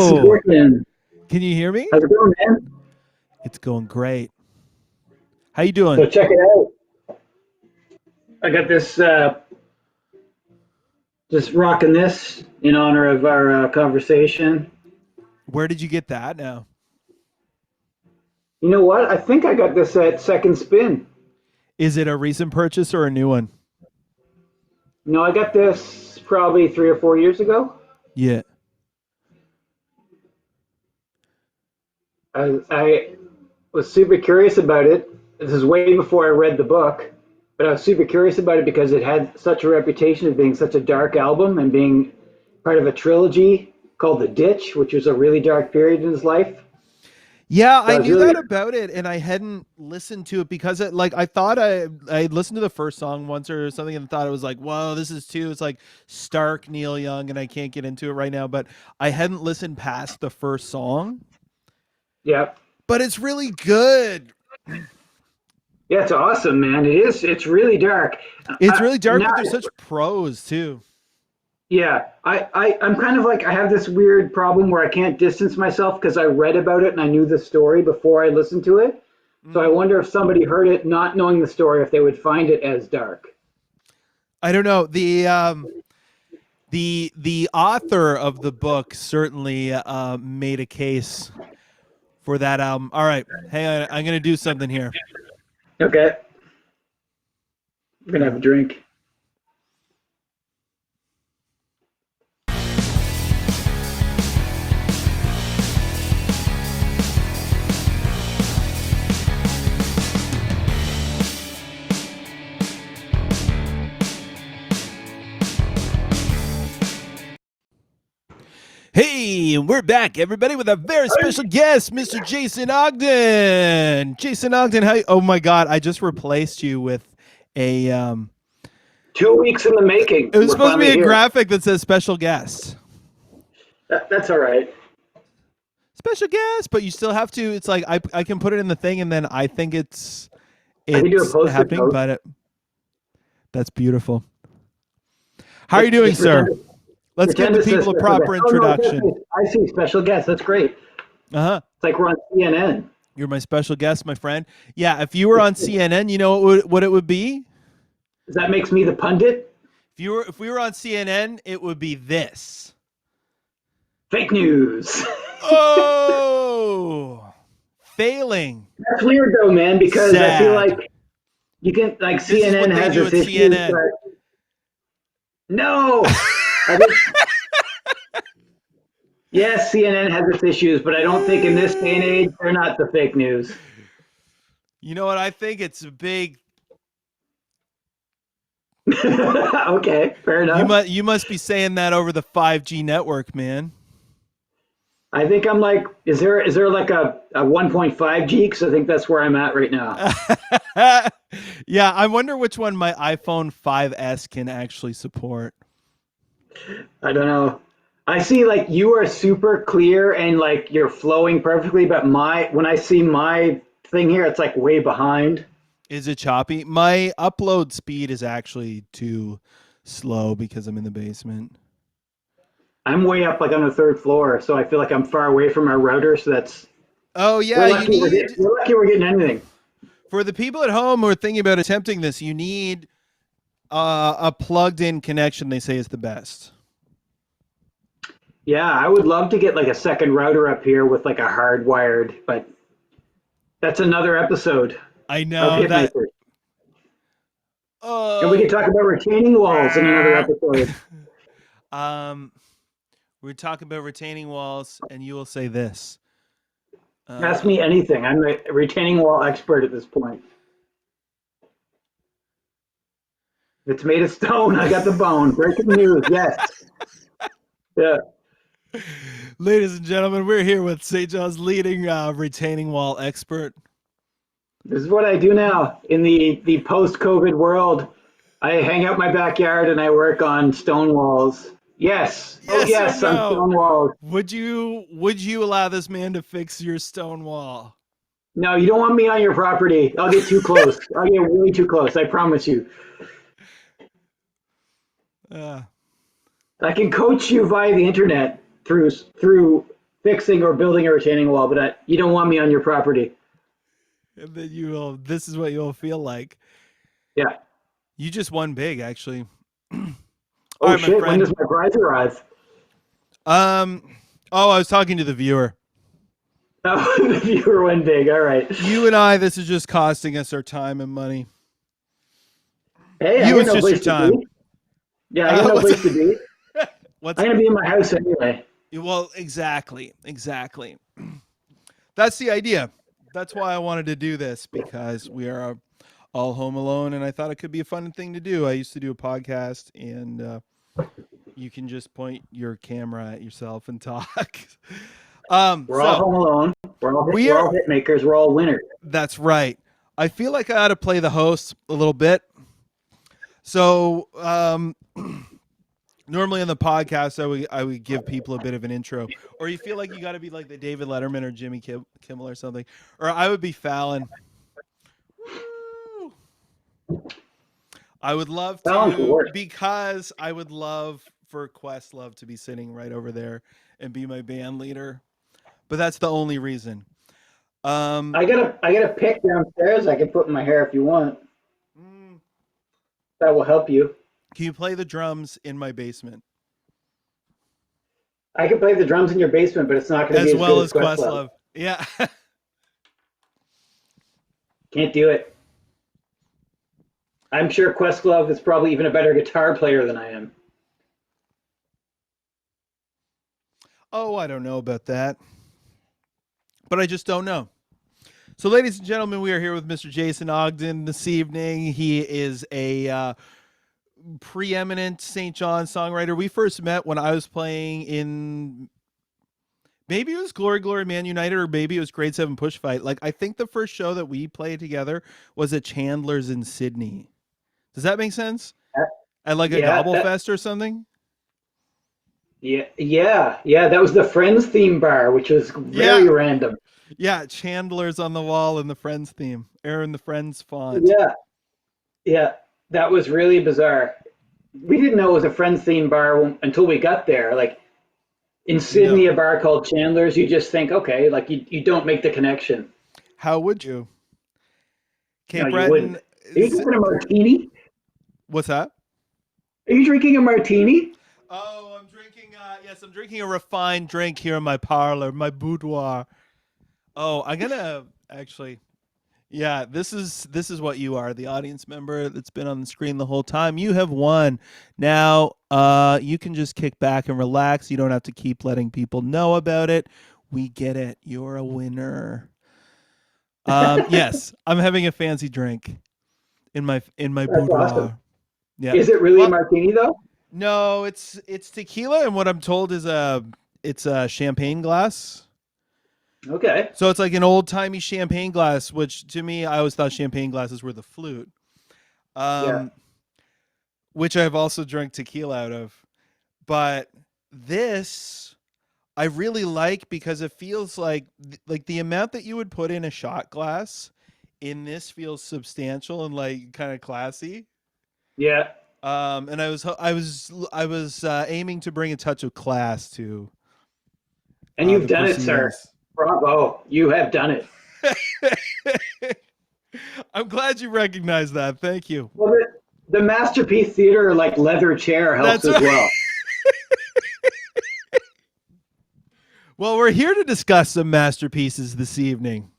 Jason Hello. Ogden. Can you hear me? How's it going, man? It's going great. How you doing? So check it out. I got this, just rocking this in honor of our conversation. Where did you get that now? You know what? I think I got this at Second Spin. Is it a recent purchase or a new one? No, I got this probably 3 or 4 years ago. Yeah. I was super curious about it. This is way before I read the book, but I was super curious about it because it had such a reputation of being such a dark album and being part of a trilogy called The Ditch, which was a really dark period in his life. Yeah, So I I was knew really that about it and I hadn't listened to it because it like I thought I listened to the first song once or something and thought it was like, whoa, this is too it's like stark Neil Young and I can't get into it right now, but I hadn't listened past the first song. yeah. But it's really good. Yeah, it's awesome, man. It is. It's really dark. It's really dark, Now, but there's such prose too. yeah, I'm kind of like I have this weird problem where I can't distance myself because I read about it and I knew the story before I listened to it. So I wonder if somebody heard it not knowing the story, if they would find it as dark. I don't know. The author of the book certainly made a case for that album. All right, hang on. I'm gonna do something here. Okay, I'm gonna have a drink. Hey, we're back, everybody, with a very special guest, Mr. Jason Ogden. Jason Ogden, how? Oh my God, I just replaced you with a. 2 weeks in the making. It was We're supposed to be finally a here. graphic that says special guest. That's all right. Special guest, but you still have to. It's like I can put it in the thing, and then I think it's I can do a post-it happening, note. but that's beautiful. How are you doing, Just sir? pretend, Let's give pretend the it says people a special proper guest. Oh, no, it introduction. says- I see special guest. That's great. Uh-huh. It's like we're on CNN. You're my special guest, my friend. Yeah, if you were on CNN, you know what it would be? That makes me the pundit. If we were on CNN, it would be this. Fake news. Oh, failing. That's weird though, man, because I feel Sad. like you can like This is what CNN they has do this at issue. CNN. But no. I think, yes, CNN has its issues, but I don't think in this day and age they're not the fake news. You know what? I think it's a big. Okay, fair enough. You must be saying that over the 5G network, man. I think I'm like, is there like a 1.5G? Because I think that's where I'm at right now. Yeah, I wonder which one my iPhone 5S can actually support. I don't know. I see like you are super clear and like you're flowing perfectly, but when I see my thing here, it's like way behind. Is it choppy? My upload speed is actually too slow because I'm in the basement. I'm way up like on the third floor, so I feel like I'm far away from our router. So that's Oh yeah, we're lucky we're getting anything. For the people at home who are thinking about attempting this, you need a plugged-in connection. They say is the best. Yeah, I would love to get like a second router up here with like a hardwired, but that's another episode I of know that. Hitmakers. And we can talk about retaining walls in another episode. We're talking about retaining walls, and you will say this. Ask me anything. I'm the retaining wall expert at this point. If it's made of stone, I got the bone. Breaking news, yes. Yeah. Ladies and gentlemen, we're here with St. John's leading retaining wall expert. This is what I do now in the post-COVID world. I hang out my backyard and I work on stone walls. Yes. Oh yes, or on no? stone walls. Would you allow this man to fix your stone wall? No, you don't want me on your property. I'll get too close. I'll get way too close. I promise you. I can coach you via the internet through fixing or building a retaining wall, but you don't want me on your property. And then you will. This is what you'll feel like. Yeah. You just won big, actually. All Oh right, my shit! When friend. does my prize arrive? Oh, I was talking to the viewer. Oh, the viewer went big. All right. You and I, this is just costing us our time and money. Hey, I You, got it's no just your place to time. be. Yeah, I got no What's place to be. what's I'm gonna be in my house anyway. well, exactly. That's the idea. That's why I wanted to do this, because we are all home alone, and I thought it could be a fun thing to do. I used to do a podcast, and you can just point your camera at yourself and talk. We're all home alone. We're all hit makers. We're all winners. That's right. I feel like I ought to play the host a little bit. So normally on the podcast, I would give people a bit of an intro, or you feel like you got to be like the David Letterman or Jimmy Kimmel or something, or I would be Fallon. I would love to, because I would love for Questlove to be sitting right over there and be my band leader, but that's the only reason. I got a pick downstairs. I can put in my hair if you want. That will help you. Can you play the drums in my basement? I can play the drums in your basement, but it's not going to be as as well good as Questlove. Yeah. Can't do it. I'm sure Questlove is probably even a better guitar player than I am. Oh, I don't know about that, but I just don't know. So, ladies and gentlemen, we are here with Mr. Jason Ogden this evening. He is a preeminent St. John songwriter. We first met when I was playing in, maybe it was Glory Glory Man United, or maybe it was Grade 7 Push Fight. Like, I think the first show that we played together was at Chandler's in Sydney. Does that make sense? At like a Gobble Fest or something? Yeah. That was the Friends theme bar, which was very random. Yeah, Chandler's on the wall in the Friends theme, or in the Friends font. Yeah, that was really bizarre. We didn't know it was a Friends theme bar until we got there. Like in Sydney, a bar called Chandler's, you just think, okay, like you don't make the connection. How would you? No, you wouldn't. Are you drinking a martini? What's that? Are you drinking a martini? Oh, I'm drinking. Yes, I'm drinking a refined drink here in my parlor, my boudoir. Oh, I'm gonna actually. Yeah, this is what you are, the audience member that's been on the screen the whole time. You have won. Now, you can just kick back and relax. You don't have to keep letting people know about it. We get it. You're a winner. Yes, I'm having a fancy drink in my boudoir. Awesome. Yeah. Is it really a martini though? No, it's tequila, and what I'm told is it's a champagne glass. Okay. So it's like an old timey champagne glass, which to me, I always thought champagne glasses were the flute. Which I've also drank tequila out of. But this I really like, because it feels like the amount that you would put in a shot glass in this feels substantial and like kind of classy. Yeah. And I was aiming to bring a touch of class to. And you've done it, sir. Bravo. You have done it. I'm glad you recognize that. Thank you. Well, the Masterpiece Theater like leather chair helps as well. Well, we're here to discuss some masterpieces this evening.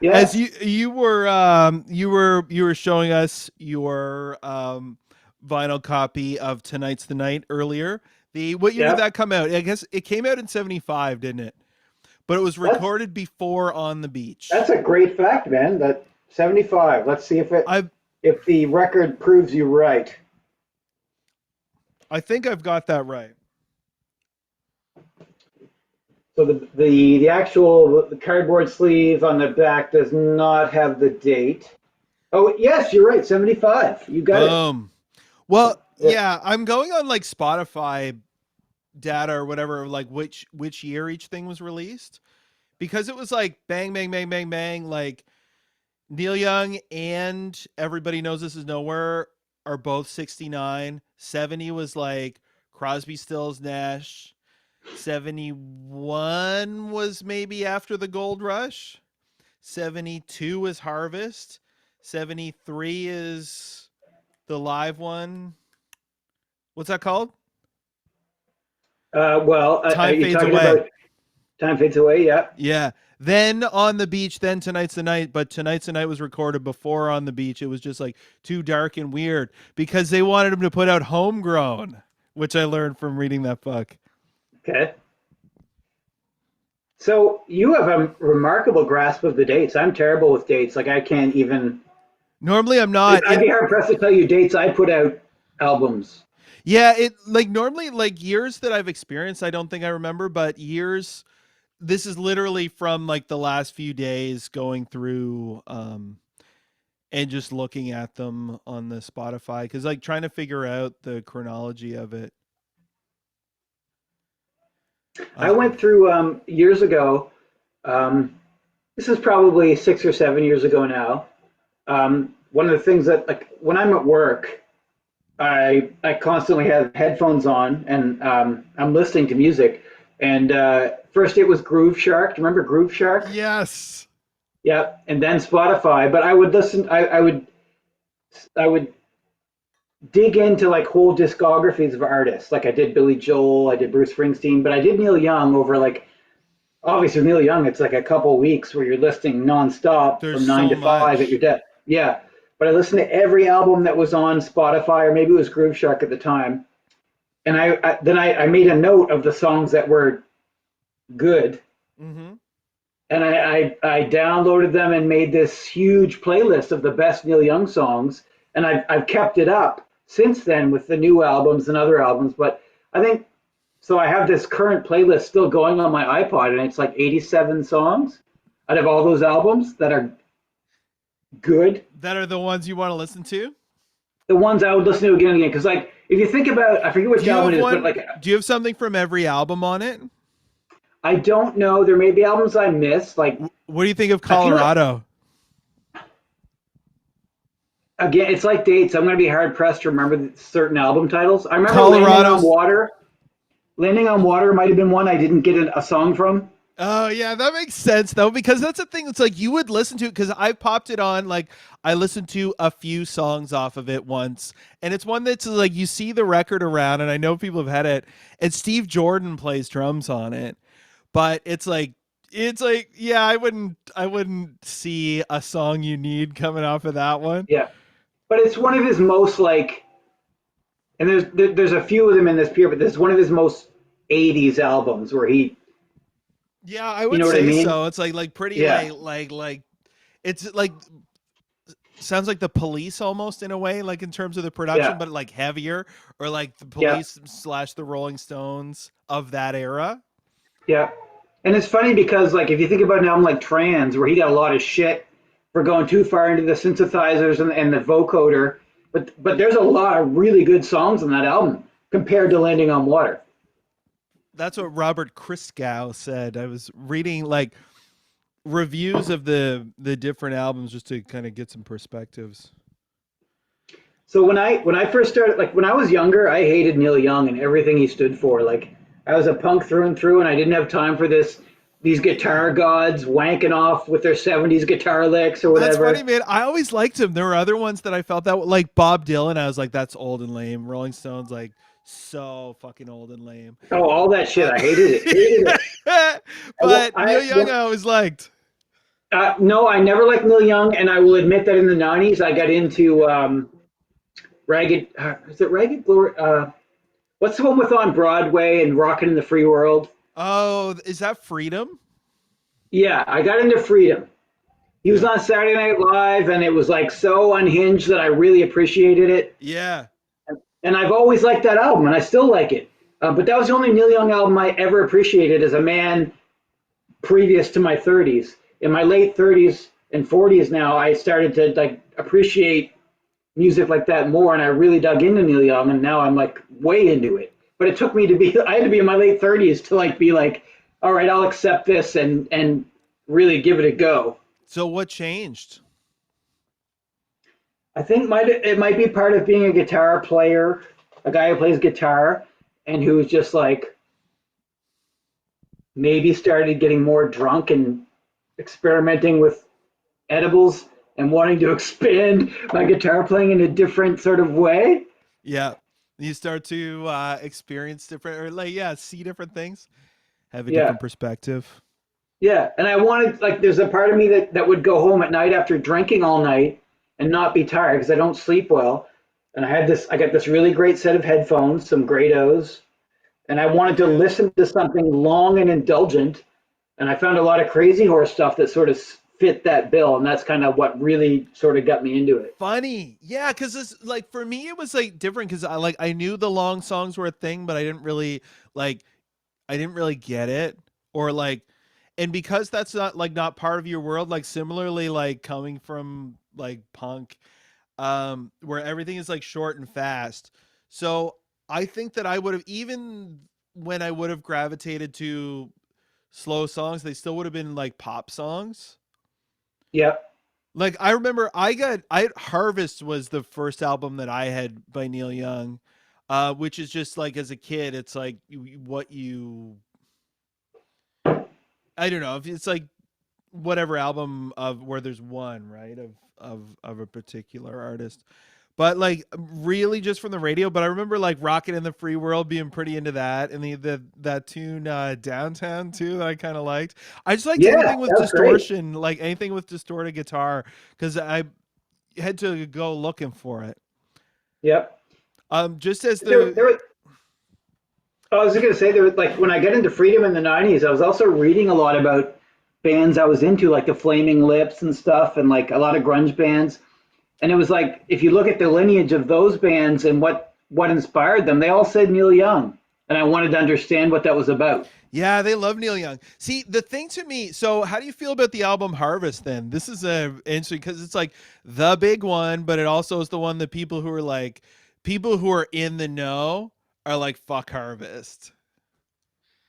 Yeah. As you were showing us your vinyl copy of Tonight's the Night earlier. What year did that come out? I guess it came out in 75, didn't it? But it was recorded before On the Beach. That's a great fact, man. That 75. Let's see if the record proves you right. I think I've got that right. So the actual cardboard sleeve on the back does not have the date. Oh yes, you're right. 75. You got it. Well, yeah, I'm going on like Spotify data or whatever, like which year each thing was released, because it was like bang, bang, bang, bang, bang. Like Neil Young and Everybody Knows This Is Nowhere are both 69. 70 was like Crosby, Stills, Nash. 71 was maybe after the gold rush. 72 is Harvest. 73 is the live one. What's that called? Are Time you Fades talking Away. about Time Fades Away? Yeah. Yeah. Then On the Beach, then Tonight's the Night. But Tonight's the Night was recorded before On the Beach. It was just like too dark and weird because they wanted him to put out Homegrown, which I learned from reading that book. Okay. So you have a remarkable grasp of the dates. I'm terrible with dates. Like I can't even. Normally I'm not. I'd be hard pressed to tell you dates I put out albums. Yeah, it like normally like years that I've experienced, I don't think I remember, but years this is literally from like the last few days going through and just looking at them on the Spotify cuz like trying to figure out the chronology of it. I went through years ago. Um, this is probably 6 or 7 years ago now. One of the things that like when I'm at work, I constantly have headphones on and I'm listening to music. And first it was Groove Shark. Do you remember Groove Shark? Yes. Yeah, and then Spotify. But I would listen. I would dig into like whole discographies of artists. Like I did Billy Joel, I did Bruce Springsteen, but I did Neil Young over like obviously Neil Young. It's like a couple weeks where you're listening nonstop There's from nine so to five at your much. desk. Yeah, but I listened to every album that was on Spotify, or maybe it was Groove Shark at the time. And I made a note of the songs that were good, Mhm. and I downloaded them and made this huge playlist of the best Neil Young songs, and I've kept it up since then with the new albums and other albums. But I think so. I have this current playlist still going on my iPod, and it's like 87 songs out of all those albums that are good. That are the ones you want to listen to? The ones I would listen to again and again, because like if you think about, I forget Do which you album have it is, but one like do you have something from every album on it? I don't know. There may be albums I missed. Like What do you think of I feel like Colorado? again, it's like dates. I'm going to be hard pressed to remember certain album titles. I remember Landing on Colorado's Water. Landing on Water might have been one I didn't get a song from. Oh yeah, that makes sense though because that's the thing. It's like you would listen to it because I popped it on. Like I listened to a few songs off of it once, and it's one that's like you see the record around, and I know people have had it. And Steve Jordan plays drums on it, but it's like yeah, I wouldn't see a song you need coming off of that one. Yeah, but it's one of his most like, and there's a few of them in this period, but this is one of his most '80s albums where he, Yeah, I you would know what I say mean? so. It's like pretty Yeah, like it's like sounds like the Police almost in a way, like in terms of the production, yeah, but like heavier, or like the yeah, Police slash the Rolling Stones of that era. yeah. And it's funny because like if you think about an album like Trans, where he got a lot of shit for going too far into the synthesizers and the vocoder, but there's a lot of really good songs on that album compared to Landing on Water. That's what Robert Christgau said. I was reading like reviews of the different albums just to kind of get some perspectives. So when I first started, like when I was younger, I hated Neil Young and everything he stood for. Like I was a punk through and through, and I didn't have time for these guitar gods wanking off with their '70s guitar licks or That's funny, whatever. man. I always liked him. There were other ones that I felt that like Bob Dylan. I was like, that's old and lame. Rolling Stones, like so fucking old and lame. Oh, all that shit, Uh, I hated it, hated it. but Neil Young, I always liked. No, I never liked Neil Young, and I will admit that in the '90s, I got into Ragged. Is it Ragged Glory? What's the one with on Broadway and Rockin' in the Free World? Oh, is that Freedom? Yeah, I got into Freedom. He was Yeah, on Saturday Night Live, and it was like so unhinged that I really appreciated it. yeah. And I've always liked that album, and I still like it. But that was the only Neil Young album I ever appreciated as a man previous to my 30s. In my late 30s and 40s now, I started to like appreciate music like that more, and I really dug into Neil Young, and now I'm like way into it. But it took me to be, I had to be in my late 30s to like be like, all right, I'll accept this and really give it a go. So what changed? I think it might be part of being a guitar player, a guy who plays guitar, and who's just like maybe started getting more drunk and experimenting with edibles and wanting to expand my guitar playing in a different sort of way. Yeah. You start to experience different, or like, yeah, see different things, have a Yeah. different perspective. Yeah. And I wanted, like, there's a part of me that would go home at night after drinking all night and not be tired because I don't sleep well. And I got this really great set of headphones, some great O's, and I wanted to Okay. listen to something long and indulgent. And I found a lot of Crazy Horse stuff that sort of fit that bill. And that's kind of what really sort of got me into it. Funny. Yeah, because this, like, for me it was like different because I knew the long songs were a thing, but like I didn't really get it. Or like, and because that's not part of your world, like similarly, like coming from like punk, where everything is like short and fast. So I think that I would have, even when I would have gravitated to slow songs, they still would have been like pop songs. Yeah. Like I remember I Harvest was the first album that I had by Neil Young, which is just like as a kid, it's like what you, I don't know if it's like whatever album of where there's one, right, of a particular artist. But like really just from the radio. But I remember like Rockin' in the Free World being pretty into that, and the that tune Downtown too that I kind of liked. I just liked Yeah. anything with That's great. distortion, like anything with distorted guitar, because I had to go looking for it. Yep. Just as There, the there, I was just going to say, there was like when I got into Freedom in the 90s, I was also reading a lot about bands I was into, like the Flaming Lips and stuff, and like a lot of grunge bands. And it was like, if you look at the lineage of those bands and what inspired them, they all said Neil Young. And I wanted to understand what that was about. Yeah, they love Neil Young. See, the thing to me, so how do you feel about the album Harvest then? This is a interesting because it's like the big one, but it also is the one that people who are in the know are like fuck Harvest.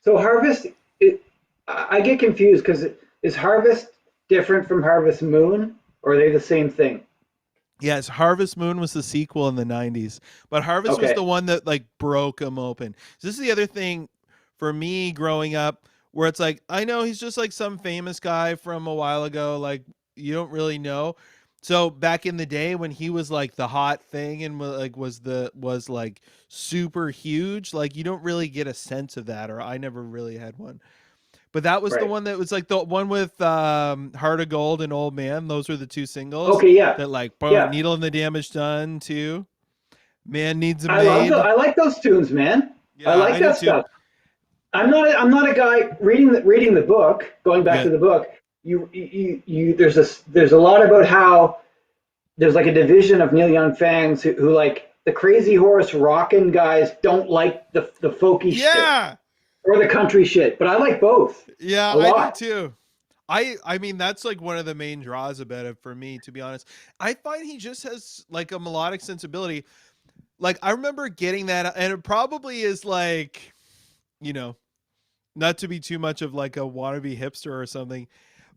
So Harvest, it, I get confused because is Harvest different from Harvest Moon, or are they the same thing? Yes, Harvest Moon was the sequel in the 90s, but Harvest was Okay. the one that like broke him open. So this is the other thing for me growing up where it's like I know he's just like some famous guy from a while ago, like you don't really know. So back in the day when he was like the hot thing and was like super huge, like you don't really get a sense of that, or I never really had one. But that was the Right. one that was like the one with Heart of Gold and Old Man. Those were the two singles Okay. Yeah. that like Yeah. Needle and the Damage Done too. Man Needs a I love Maid. I like those tunes, man. I Yeah, like I do that too. stuff. I'm not a guy reading the book. Going back Yeah. to the book, there's a lot about how there's like a division of Neil Young fans who like the Crazy Horse rockin' guys don't like the folky shit Yeah. or the country shit, but I like both Yeah, a I do lot. too. I mean that's like one of the main draws about it for me, to be honest. I find he just has like a melodic sensibility. Like I remember getting that, and it probably is like, you know, not to be too much of like a wannabe hipster or something,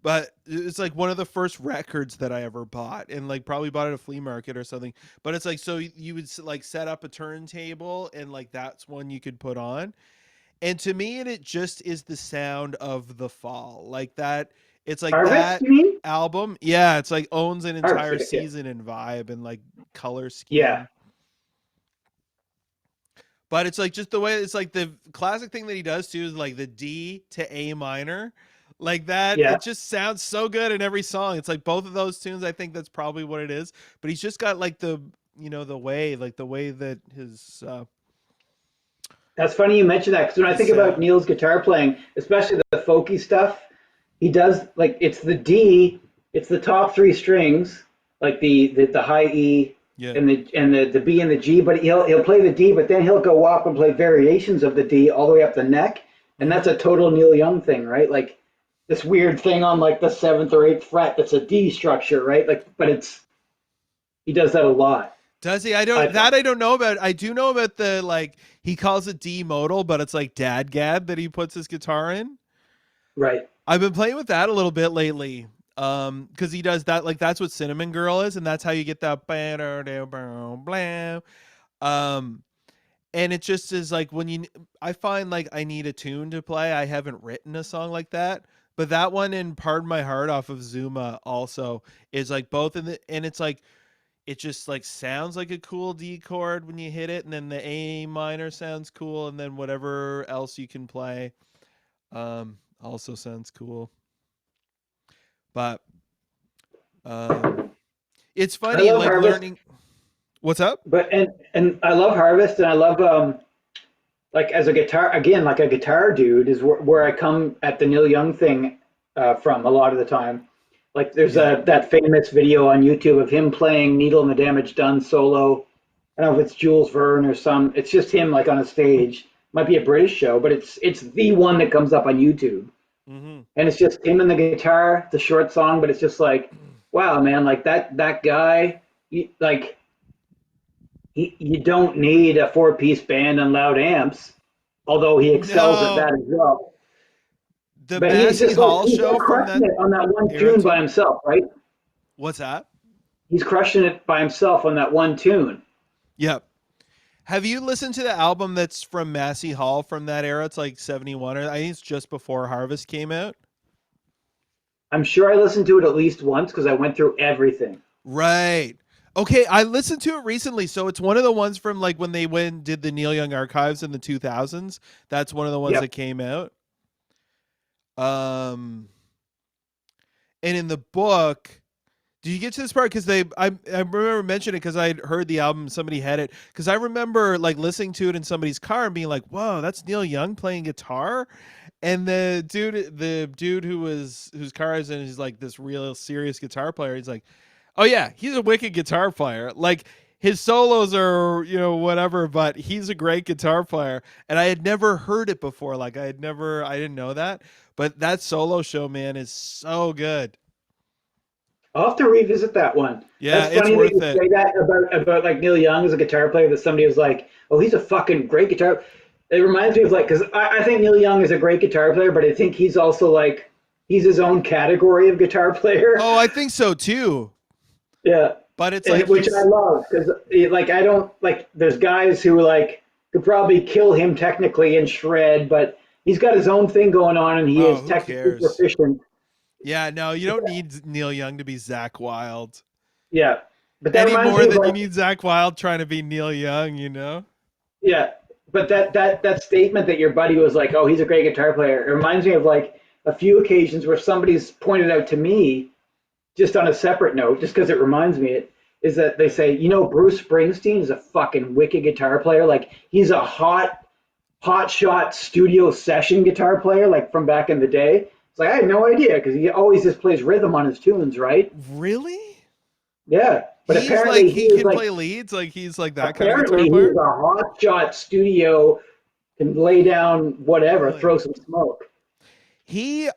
but it's like one of the first records that I ever bought, and like probably bought at a flea market or something. But it's like, so you would like set up a turntable and like that's one you could put on. And to me, it just is the sound of the fall, like that. It's like Harvest, that you mean? album. Yeah. It's like owns an Harvest, entire yeah, season and vibe and like color yeah, scheme. But it's like just the way it's like the classic thing that he does too is like the D to A minor. Like that, yeah. it just sounds so good in every song. It's like both of those tunes, I think that's probably what it is. But he's just got like the way that That's funny you mentioned that because when I his think about sound. Neil's guitar playing, especially the folky stuff, he does like it's the D, it's the top three strings, like the high E Yeah. and the B and the G, but he'll play the D, but then he'll go up and play variations of the D all the way up the neck, and Mm-hmm. that's a total Neil Young thing, right? Like this weird thing on like the seventh or eighth fret that's a D structure, right? Like, but it's he does that a lot. Does he? I find. I don't know about. I do know about the like he calls it D modal, but it's like dadgad that he puts his guitar in. Right. I've been playing with that a little bit lately. Because he does that, like that's what Cinnamon Girl is, and that's how you get that. Um, And it just is like I find like I need a tune to play. I haven't written a song like that. But that one in Pardon My Heart off of Zuma also is like both and it's like it just like sounds like a cool D chord when you hit it, and then the A minor sounds cool, and then whatever else you can play also sounds cool. But it's I funny love like Harvest, learning. What's up? but and I love Harvest, and I love like as a guitar again, like a guitar dude is where I come at the Neil Young thing from a lot of the time. Like there's Yeah. that famous video on YouTube of him playing Needle and the Damage Done solo. I don't know if it's Jules Verne or some. It's just him like on a stage. Might be a British show, but it's the one that comes up on YouTube, Mm-hmm. and it's just him and the guitar. It's a short song, but it's just like, wow, man, like that guy, like you don't need a four-piece band and loud amps, although he excels at No, that as well. the But he's Massey just like Hall he's like show from crushing that it on that one era tune by too. himself, right? What's that? He's crushing it by himself on that one tune. Yep. Have you listened to the album that's from Massey Hall from that era? It's like 71, or I think it's just before Harvest came out. I'm sure I listened to it at least once because I went through everything. Right. Okay, I listened to it recently. So it's one of the ones from like when they went did the Neil Young archives in the 2000s. That's one of the ones Yep. that came out. Um and in the book, did you get to this part? Because I remember mentioning it because I'd heard the album, somebody had it. Because I remember like listening to it in somebody's car and being like, "Whoa, that's Neil Young playing guitar." And the dude whose car is in, is like this real serious guitar player. He's like, "Oh yeah, he's a wicked guitar player. Like his solos are whatever, but he's a great guitar player." And I had never heard it before. Like I didn't know that. But that solo show, man, is so good. I'll have to revisit that one. Yeah, That's it's funny that worth you it. say that about like Neil Young as a guitar player. That somebody was like, "Oh, he's a fucking great guitar." It reminds me of like because I think Neil Young is a great guitar player, but I think he's also like he's his own category of guitar player. Oh, I think so too. Yeah, But it's and like which I he's love because like I don't like there's guys who like could probably kill him technically and shred, but he's got his own thing going on and he oh, is who technically cares? proficient. Yeah, no, you don't need Neil Young to be Zach Wild Yeah, but that any reminds more me of than you like need Zach Wild trying to be Neil Young. yeah, but that statement that your buddy was like, oh, he's a great guitar player. It reminds me of like a few occasions where somebody's pointed out to me just on a separate note, just because it reminds me it is that they say, Bruce Springsteen is a fucking wicked guitar player. Like he's a hot shot studio session guitar player, like from back in the day. It's like I had no idea because he always just plays rhythm on his tunes, right? Really? Yeah, but He's like apparently he he is can like play leads. Like he's like that kind of guitar apparently he's player. a hot shot studio can lay down whatever, Really? throw some smoke.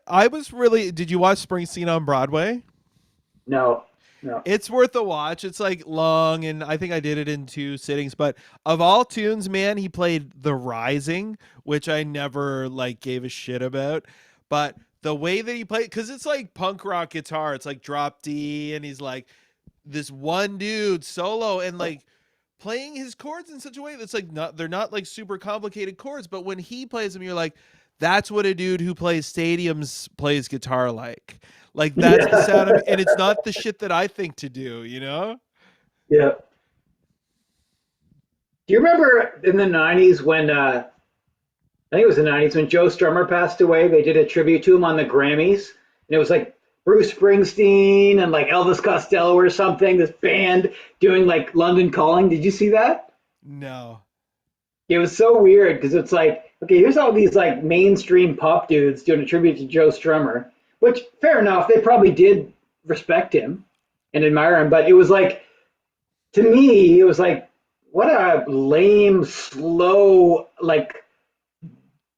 I was really. Did you watch Springsteen on Broadway? No, no. It's worth a watch. It's like long, and I think I did it in two sittings. But of all tunes, man, he played "The Rising," which I never like gave a shit about. But the way that he played, because it's like punk rock guitar, it's like drop D, and he's like this one dude solo, and like playing his chords in such a way that's like they're not like super complicated chords, but when he plays them, you're like, that's what a dude who plays stadiums plays guitar like. Like that's the sound of, Yeah, and it's not the shit that I think to do. yeah. Do you remember in the '90s when I think it was the '90s when Joe Strummer passed away? They did a tribute to him on the Grammys, and it was like Bruce Springsteen and like Elvis Costello or something. This band doing like London Calling. Did you see that? No. It was so weird because it's like, okay, here's all these like mainstream pop dudes doing a tribute to Joe Strummer, which fair enough, they probably did respect him and admire him, but it was like to me, it was like what a lame, slow, like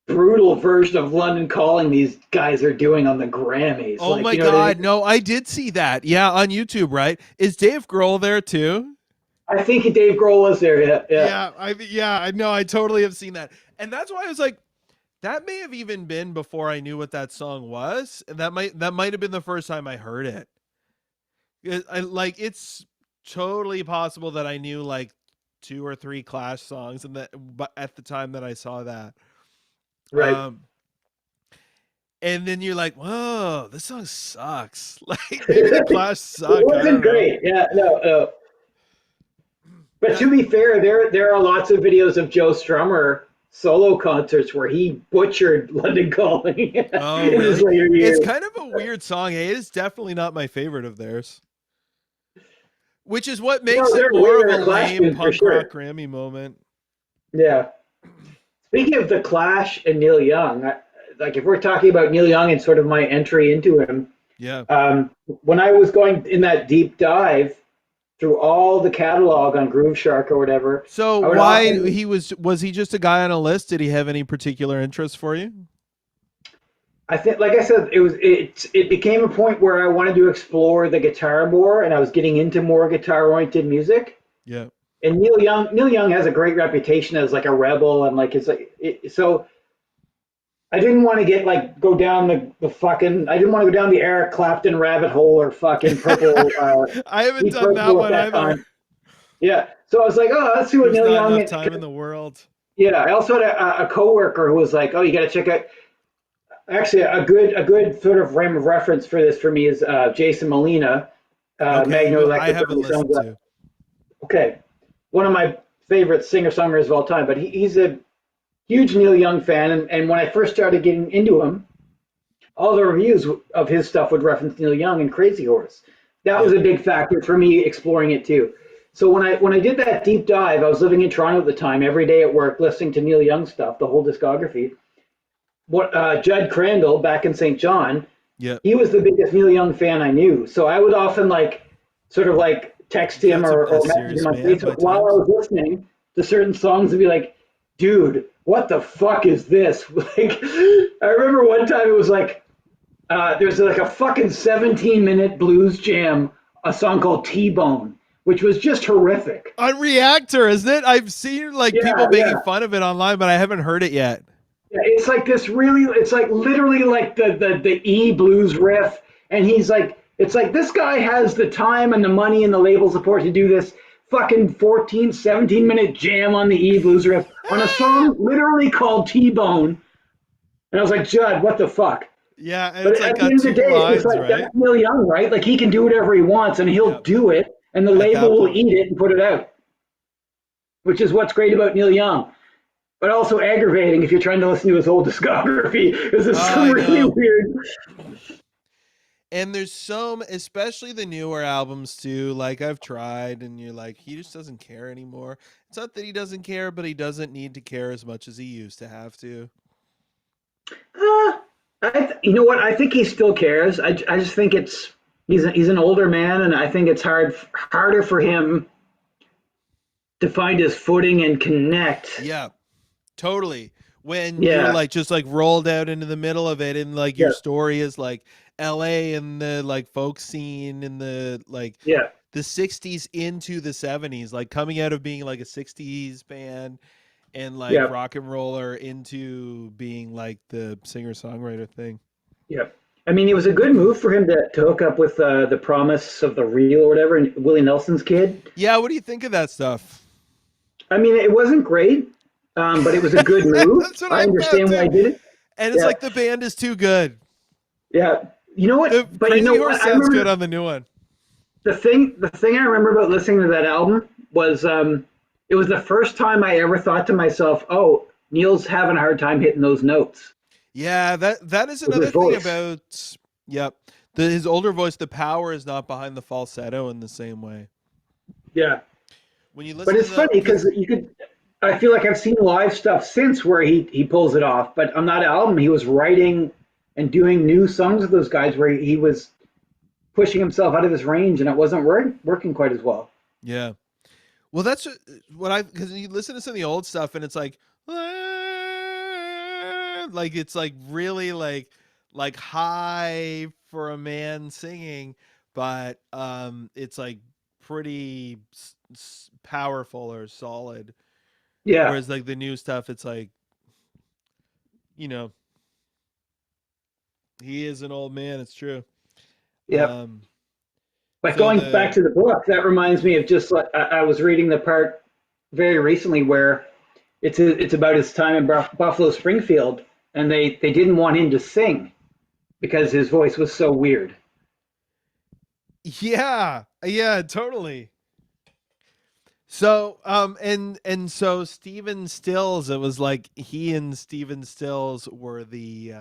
brutal version of London Calling these guys are doing on the Grammys. Oh Like, my you know what I god, mean? no, I did see that. Yeah, on YouTube, right? Is Dave Grohl there too? I think Dave Grohl was there. Yeah, yeah. Yeah, I know. I totally have seen that. And that's why I was like, that may have even been before I knew what that song was. And that might have been the first time I heard it. Like it's totally possible that I knew like 2 or 3 Clash songs, and that, but at the time that I saw that, Right. and then you're like, whoa, this song sucks. Like maybe the Clash It suck. I wasn't don't know. great. Yeah, no, no. But Now, to be fair, there are lots of videos of Joe Strummer solo concerts where he butchered London Calling oh in his really? later It's years. kind of a weird song. It is definitely not my favorite of theirs, which is what No, makes it there are way more of a better Clash lame tunes for punk rock sure. Grammy moment. Yeah. Speaking of the Clash and Neil Young, like if we're talking about Neil Young and sort of my entry into him, Yeah. when I was going in that deep dive through all the catalog on Groove Shark or whatever, So I would why often, he was he just a guy on a list? Did he have any particular interest for you? I think, like I said, it became a point where I wanted to explore the guitar more, and I was getting into more guitar-oriented music. Yeah. And Neil Young has a great reputation as like a rebel, and like so I didn't want to get like go down the fucking. I didn't want to go down the Eric Clapton rabbit hole or fucking purple, I haven't deep done that purple at one that either. time. Yeah, so I was like, oh, let's see what There's Neil not Young. enough time in the world. Yeah, I also had a coworker who was like, oh, you got to check out. Actually, a good sort of frame of reference for this for me is Jason Molina, Okay, Magno who I Electric. haven't listened to. Okay, one of my favorite singer-songwriters of all time, but he's a huge Neil Young fan, and when I first started getting into him, all the reviews of his stuff would reference Neil Young and Crazy Horse. That was Yeah. a big factor for me exploring it too. So when I did that deep dive, I was living in Toronto at the time, every day at work, listening to Neil Young stuff, the whole discography. What Judd Crandall back in St. John, Yep. he was the biggest Neil Young fan I knew. So I would often like sort of like text You him got some or S message him Serious on Man by Facebook while I times. was listening to certain songs and be like, dude, what the fuck is this? Like, I remember one time it was like, there's like a fucking 17-minute blues jam, a song called T-Bone, which was just horrific. On Reactor, isn't it? I've seen like people Yeah, making yeah. fun of it online, but I haven't heard it yet. Yeah, it's like this really, it's like literally like the E blues riff. And he's like, it's like this guy has the time and the money and the label support to do this fucking 14, 17-minute jam on the E blues riff on a song literally called T-Bone. And I was like, Judd, what the fuck? Yeah, and But it's like at the got end of the 2 day, it's lines, like right? that's Neil Young, right? Like he can do whatever he wants and he'll Yep. do it and the At label that will point. eat it and put it out, which is what's great about Neil Young. But also aggravating if you're trying to listen to his whole discography. This is Oh, some I really know. weird. And there's some, especially the newer albums too. Like I've tried, and you're like, he just doesn't care anymore. It's not that he doesn't care, but he doesn't need to care as much as he used to have to. You know what? I think he still cares. I just think he's an older man, and I think it's harder for him to find his footing and connect. Yeah, totally. When you're Yeah, like just like rolled out into the middle of it, and like your yeah, story is like L.A. and the like folk scene and the like yeah, the 60s into the 70s, like coming out of being like a 60s band and like yeah, rock and roller into being like the singer songwriter thing. yeah. I mean, it was a good move for him to hook up with the promise of the real or whatever, and Willie Nelson's kid. Yeah, what do you think of that stuff? I mean, it wasn't great, but it was a good move. That's what I I thought understand why too. he did it. And it's Yeah, like the band is too good. yeah. You know The what? But you know Crazy Horse what? I sounds good remember on the new one. the thing I remember about listening to that album was it was the first time I ever thought to myself, "Oh, Neil's having a hard time hitting those notes Yeah, that is with his another thing voice." about yep. His older voice, the power is not behind the falsetto in the same way. Yeah, When you but listen to it's the funny because because you could. I feel like I've seen live stuff since where he pulls it off, but on that album he was writing and doing new songs with those guys where he was pushing himself out of his range, and it wasn't working quite as well. yeah. Well, that's what I because you listen to some of the old stuff and it's like it's like really like high for a man singing, but it's like pretty powerful or solid. Yeah, Whereas like the new stuff, it's like you know he is an old man. It's true. yeah. Um, But so going back the to the book, that reminds me of just like I was reading the part very recently where it's about his time in Buffalo Springfield, and they didn't want him to sing because his voice was so weird. Yeah, yeah, totally. So, and so Steven Stills, it was like he and Steven Stills were the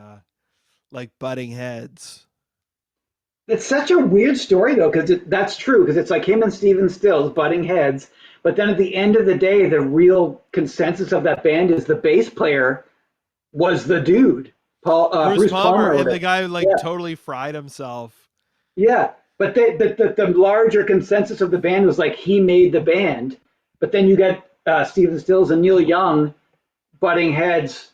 like butting heads. It's such a weird story though, because that's true. Because it's like him and Steven Stills butting heads, but then at the end of the day, the real consensus of that band is the bass player was the dude, Bruce Bruce Palmer, Palmer. and the guy like Yeah, totally fried himself. yeah. But the larger consensus of the band was like he made the band, but then you get Steven Stills and Neil Young butting heads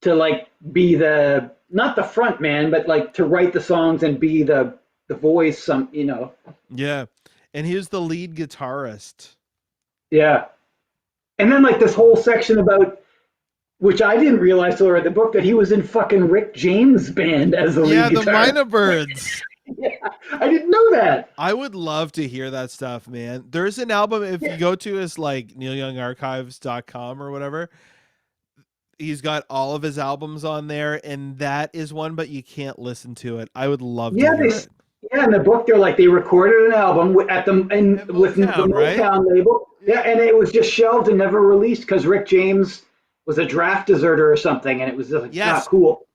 to like be the not the front man, but like to write the songs and be the voice. Yeah, and he was the lead guitarist. Yeah. And then like this whole section about which I didn't realize till I read the book that he was in fucking Rick James' band as the Yeah, lead the guitar. Minor Birds. Yeah, I didn't know that. I would love to hear that stuff, man. There's an album, if you Yeah, go to his like neilyoungarchives.com or whatever, he's got all of his albums on there, and that is one, but you can't listen to it. I would love to yeah, hear it. yeah. In the book, they're like they recorded an album at the and At with the Motown, right? Motown label. Yeah, Yeah. and it was just shelved and never released because Rick James was a draft deserter or something, and it was just like, not Yes, cool.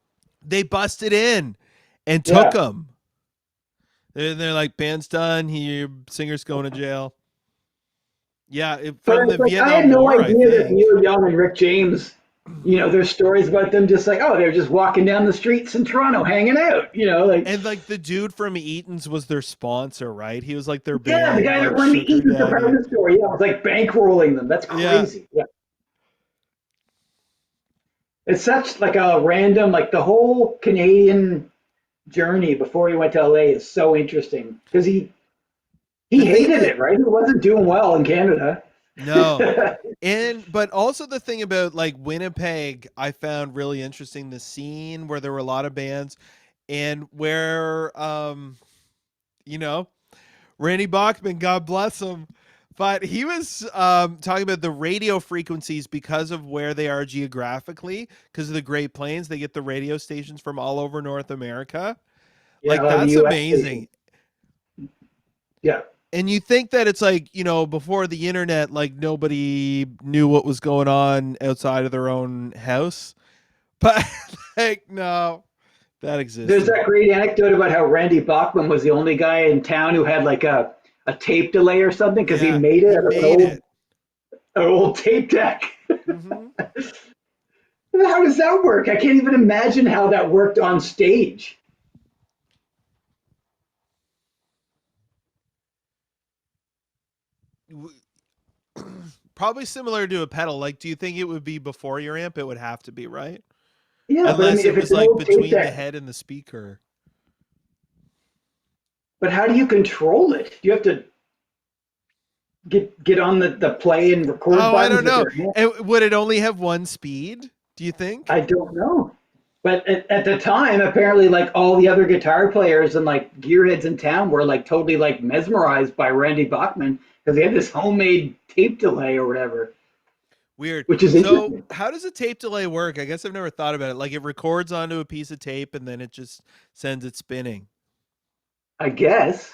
they busted in and took Yeah, him. They're like, band's done. Your singer's going to jail. Yeah, but from the it's like I Vietnam had no War, I idea that think. Neil Young and Rick James. There's stories about them just like, oh, they're just walking down the streets in Toronto hanging out. Like And like the dude from Eaton's was their sponsor, right? He was like their yeah, the big guy that like run the sugar Eaton's daddy. department store, yeah, was like bankrolling them. That's Yeah. crazy. Yeah, it's such like a random, like the whole Canadian journey before he went to LA is so interesting because he The thing hated that it, right? He wasn't doing well in Canada. no. And but also the thing about like Winnipeg I found really interesting, the scene where there were a lot of bands and where you know, Randy Bachman, God bless him. But he was talking about the radio frequencies because of where they are geographically, because of the Great Plains. They get the radio stations from all over North America. Like, Yeah, the that's U.S. station. amazing. Yeah, And you think that it's like, before the internet, like nobody knew what was going on outside of their own house. But, like, no, that there's existed. that great anecdote about how Randy Bachman was the only guy in town who had like a tape delay or something because he Yeah, made it he out of made it. an old tape deck. Hmm. How does that work? I can't even imagine how that worked on stage. Probably similar to a pedal. Like, do you think it would be before your amp? It would have to be, right? Yeah, but I Unless mean, it if it's was an like old tape between the deck, head and the speaker. but how do you control it? Do you have to get on the play and record Oh, I buttons don't with know. your hand? Would it only have one speed? Do you think? I don't know. But at the time, apparently, like all the other guitar players and like gearheads in town were like totally like mesmerized by Randy Bachman because he had this homemade tape delay or whatever, Weird. which is So, interesting, how does a tape delay work? I guess I've never thought about it. Like, it records onto a piece of tape and then it just sends it spinning. I guess.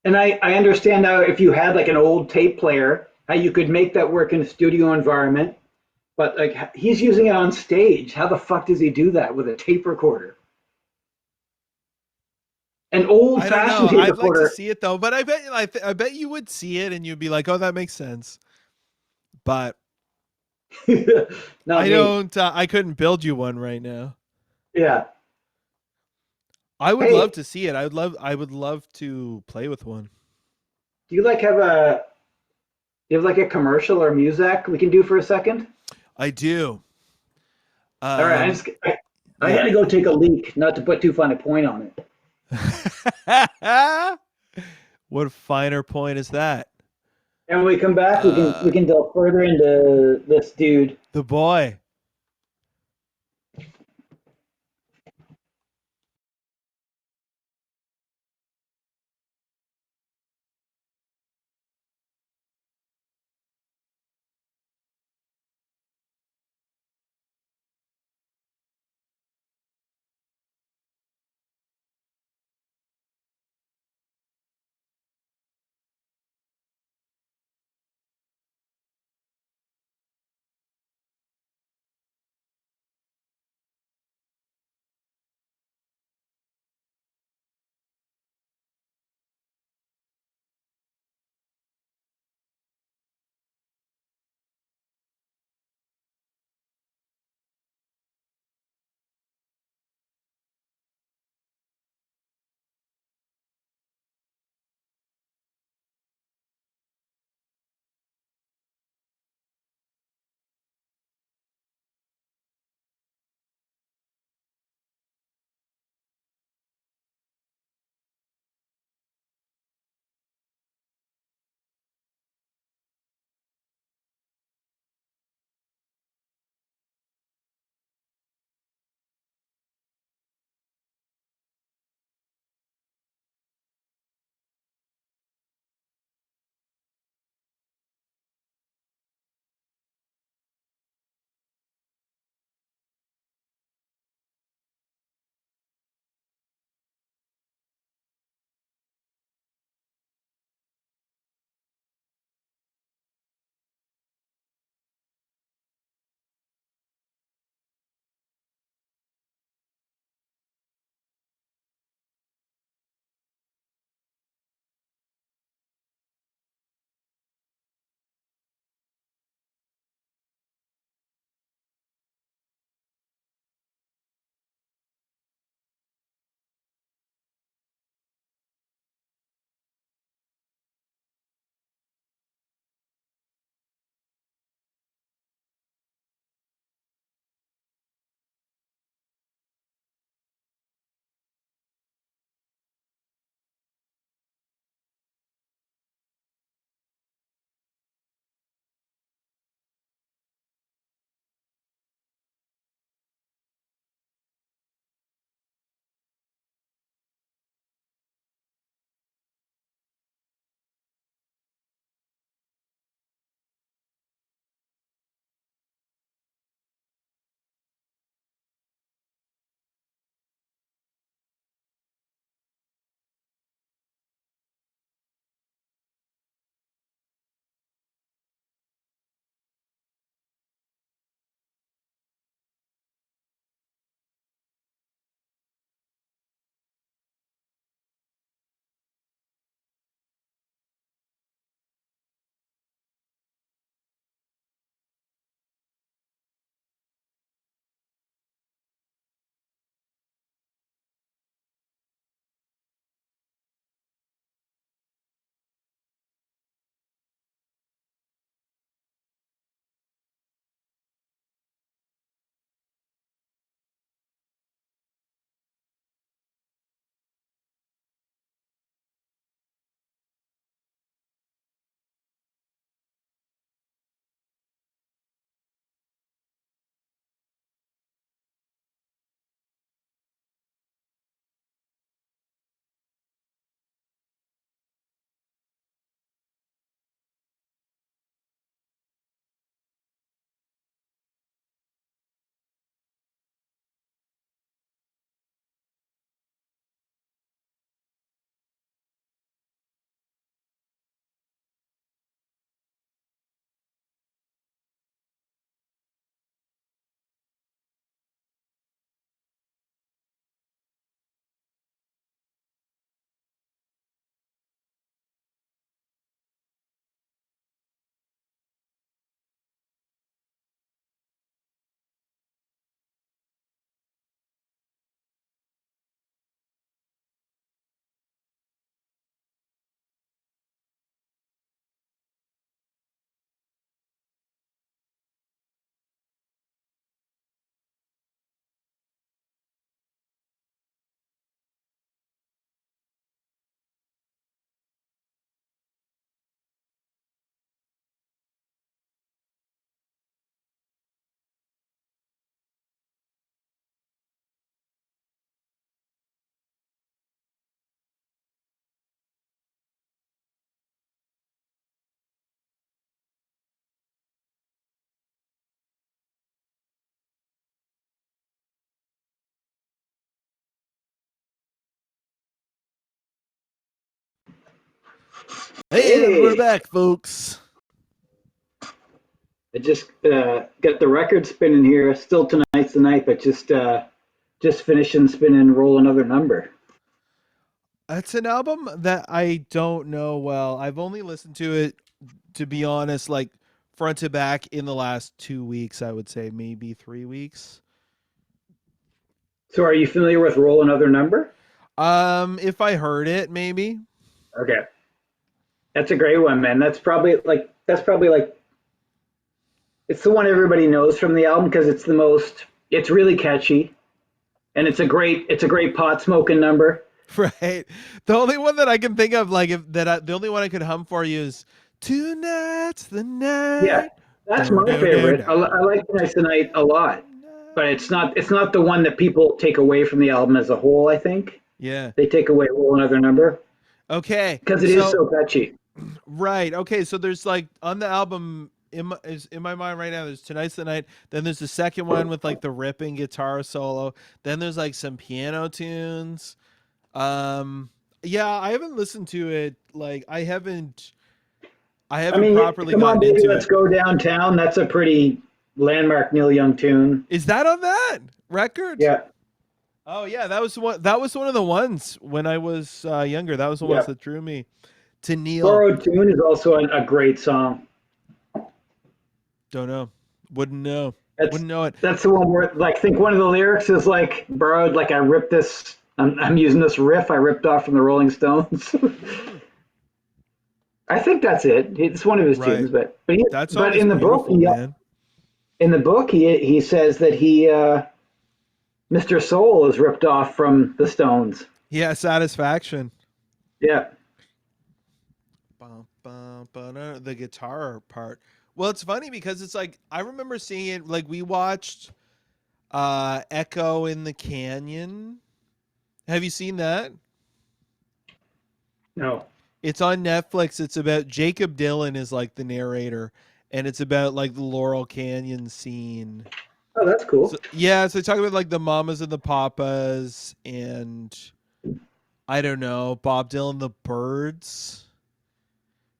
And I understand now if you had like an old tape player, how you could make that work in a studio environment. But like he's using it on stage. How the fuck does he do that with a tape recorder? An old I don't fashioned know. tape I'd like to recorder. see it though, but I bet you would see it and you'd be like, "Oh, that makes sense." But Not I me. don't. I couldn't build you one right now. Yeah. I would love Hey, to see it. I would love. I would love to play with one. do you like have a do you have like a commercial or music we can do for a second? I do. All right, Um. I had Yeah. to go take a leak, not to put too fine a point on it. What finer point is that? And when we come back, we Uh. can delve further into this dude. The boy. And we're Hey, back, folks. I just got the record spinning here. Still tonight's the night, but just finishing spinning Roll Another Number. It's an album that I don't know well. I've only listened to it, to be honest, like front to back in the last 2 weeks, I would say, maybe 3 weeks. So are you familiar with Roll Another Number? If I heard it, maybe. Okay. That's a great one, man. That's probably like it's the one everybody knows from the album because it's really catchy and it's a great pot smoking number. Right. The only one that I can think of, like, the only one I could hum for you is "Tonight's the Yeah, night." that's Do, my do, do, favorite. I do. like Tonight's the Night a lot, but Tonight. it's not the one that people take away from the album as a whole, I think. Yeah. They take away Roll Another Number Okay. because it is So so catchy. right. Okay. So there's like on the album in my mind right now. There's "Tonight's the Night." Then there's the second one with like the ripping guitar solo. Then there's like some piano tunes. Yeah, I haven't listened to it. Like I I haven't mean, properly come on, gotten baby, into let's it. go downtown. That's a pretty landmark Neil Young tune. Is that on that record? Yeah, Oh yeah, that was one. That was one of the ones when I was younger. That was the ones yeah. that drew me to Neil. Borrowed Tune is also a great song. Don't know. Wouldn't know. That's Wouldn't know it. that's the one where like think one of the lyrics is like borrowed like I ripped this. I'm using this riff I ripped off from the Rolling Stones. Hmm. I think that's it. It's one of his Right. tunes, but That song but is in the book beautiful, man. he says that Mr. Soul is ripped off from the Stones. Yeah, Satisfaction. Yeah. Bum, bum, ba-da, the guitar part. Well, it's funny because it's like I remember seeing it. Like we watched Echo in the Canyon. Have you seen that? No. It's on Netflix. It's about Jacob Dylan is like the narrator, and it's about like the Laurel Canyon scene. Oh, that's So cool. yeah, so they talk about like the mamas and the papas, and I don't know, Bob Dylan, the Birds.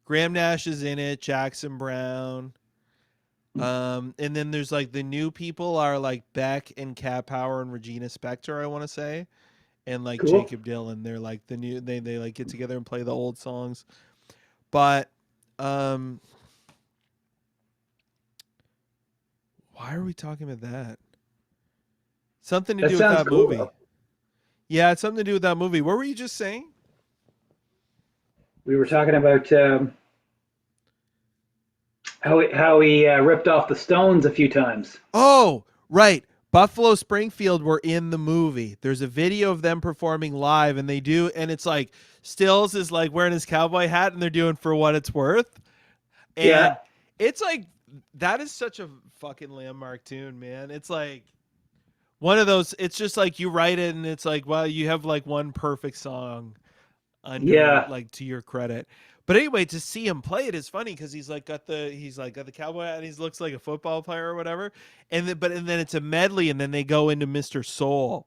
Graham Nash is in it, Jackson Brown. And then there's like the new people are like Beck and Cat Power and Regina Spektor, I want to say, and like Cool. Jacob Dylan. They're like the new. They like get together and play the old songs. But um, why are we talking about that? Something to That do with sounds that cool movie. though. Yeah, it's something to do with that movie. What were you just saying? We were talking about how he ripped off the Stones a few times. Oh, right. Buffalo Springfield were in the movie. There's a video of them performing live, and they do, and it's like Stills is like wearing his cowboy hat, and they're doing "For What It's Worth," and Yeah. it's like that is such a fucking landmark tune, man. It's like one of those. It's just like you write it, and it's like, well, you have like one perfect song under Yeah. like to your credit. But anyway, to see him play it is funny because he's like got the cowboy hat and he looks like a football player or whatever. And then it's a medley and then they go into Mr. Soul.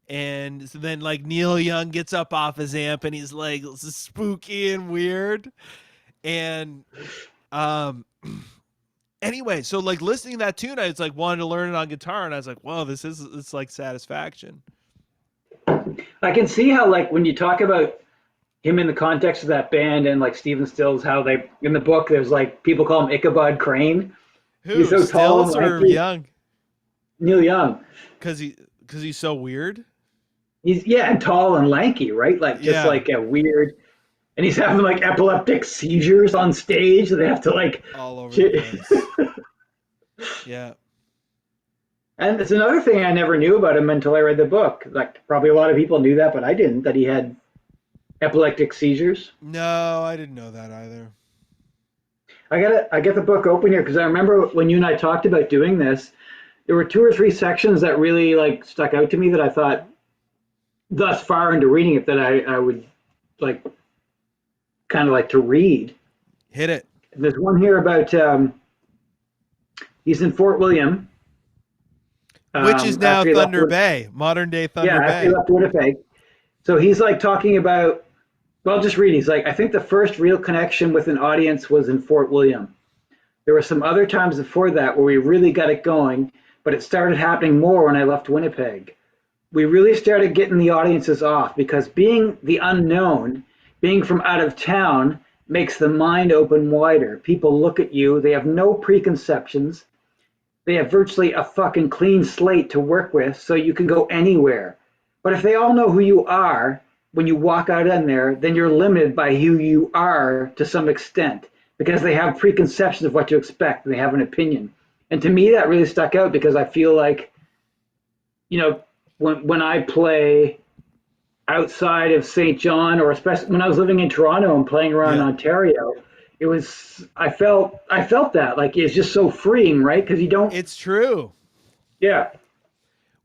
And so then like Neil Young gets up off his amp and he's like this is spooky and weird. And um anyway, so like listening to that tune, I was like wanted to learn it on guitar and I was like, whoa, it's like Satisfaction. I can see how like when you talk about him in the context of that band and like Stephen Stills, how they in the book there's like people call him Ichabod Crane. He's Who, so tall and Stills or lanky. Young? Neil Young. Cause he's so weird. He's and tall and lanky, right? Like just Yeah. like a weird and he's having like epileptic seizures on stage. So they have to like All over the place. Yeah. and it's another thing I never knew about him until I read the book. Like probably a lot of people knew that, but I didn't, that he had epileptic seizures. No, I didn't know that either. I get the book open here because I remember when you and I talked about doing this, there were two or three sections that really like stuck out to me that I thought thus far into reading it that I would like kind of like to read. Hit it. And there's one here about he's in Fort William Which is now after Thunder Bay, modern day yeah, Thunder after he Bay. left Winnipeg. So he's like talking about Well, I'll just read. He's like, I think the first real connection with an audience was in Fort William. There were some other times before that where we really got it going, but it started happening more when I left Winnipeg. We really started getting the audiences off because being the unknown, being from out of town, makes the mind open wider. People look at you, they have no preconceptions, they have virtually a fucking clean slate to work with, so you can go anywhere. But if they all know who you are when you walk out in there, then you're limited by who you are to some extent because they have preconceptions of what to expect and they have an opinion. And to me, that really stuck out because I feel like, you know, when I play outside of St. John, or especially when I was living in Toronto and playing around Yeah, Ontario, it was I felt that like it's just so freeing, right? Because you don't, it's true. yeah,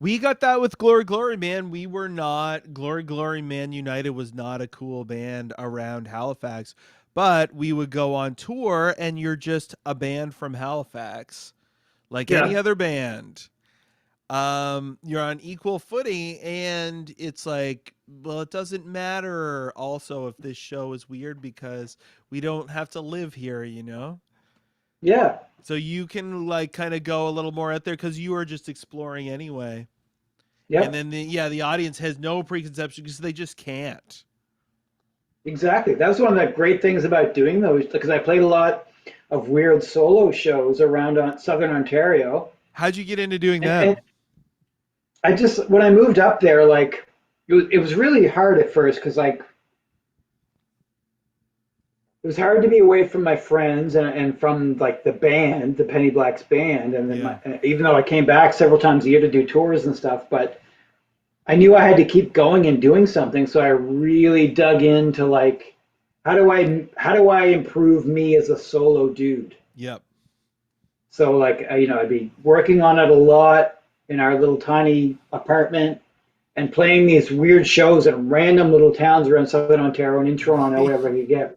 We got that with Glory Glory, man. We were not Glory Glory Man United was not a cool band around Halifax, but we would go on tour and you're just a band from Halifax, like any yeah, other band. You're on equal footing and it's like, well, it doesn't matter also if this show is weird because we don't have to live here, you know? yeah, So you can like kind of go a little more out there because you are just exploring anyway. And yep, then the audience has no preconception because they just can't. exactly. That was one of the great things about doing those because I played a lot of weird solo shows around Southern Ontario, How'd you get into doing and them? I just when I moved up there, like it was really hard at first because like it was hard to be away from my friends and from like the band, the Penny Blacks band, and then Yeah. even though I came back several times a year to do tours and stuff, but I knew I had to keep going and doing something, so I really dug into like how do I improve me as a solo dude? Yep. So like I'd be working on it a lot in our little tiny apartment and playing these weird shows in random little towns around Southern Ontario and in Toronto, wherever you get.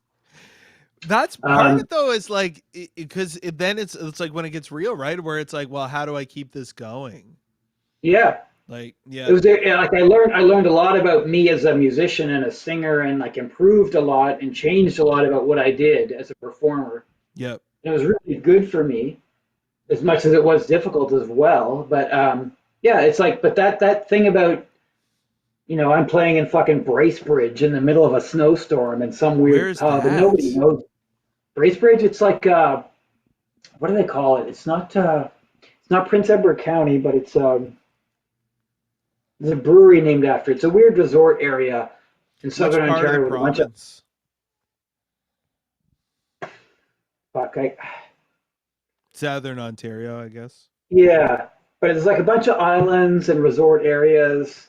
That's part of Um, it though is like because then it's like when it gets real, right? Where it's like, well, how do I keep this going? yeah, Like, it yeah, was like I learned a lot about me as a musician and a singer, and like improved a lot and changed a lot about what I did as a performer. yep. And it was really good for me, as much as it was difficult as well. But yeah, it's like, but that thing about I'm playing in fucking Bracebridge in the middle of a snowstorm in some weird Where's pub, and nobody that? knows Bracebridge. It's like what do they call it? It's not Prince Edward County, but there's a brewery named after it. It's a weird resort area in Which southern part of the Ontario with a bunch of province? fuck. Southern Ontario, I guess. Yeah, but it's like a bunch of islands and resort areas.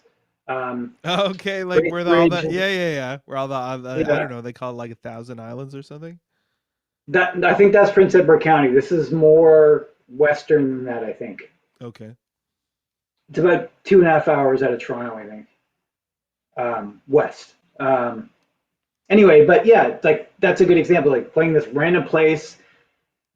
Um, Okay, like where all Bracebridge. the yeah, where all the I Yeah, don't know, they call it like 1,000 islands or something. that I think that's Prince Edward County. This is more western than that. I think Okay. it's about 2.5 hours out of Toronto. I think west. Anyway, but yeah, like that's a good example. Like playing this random place.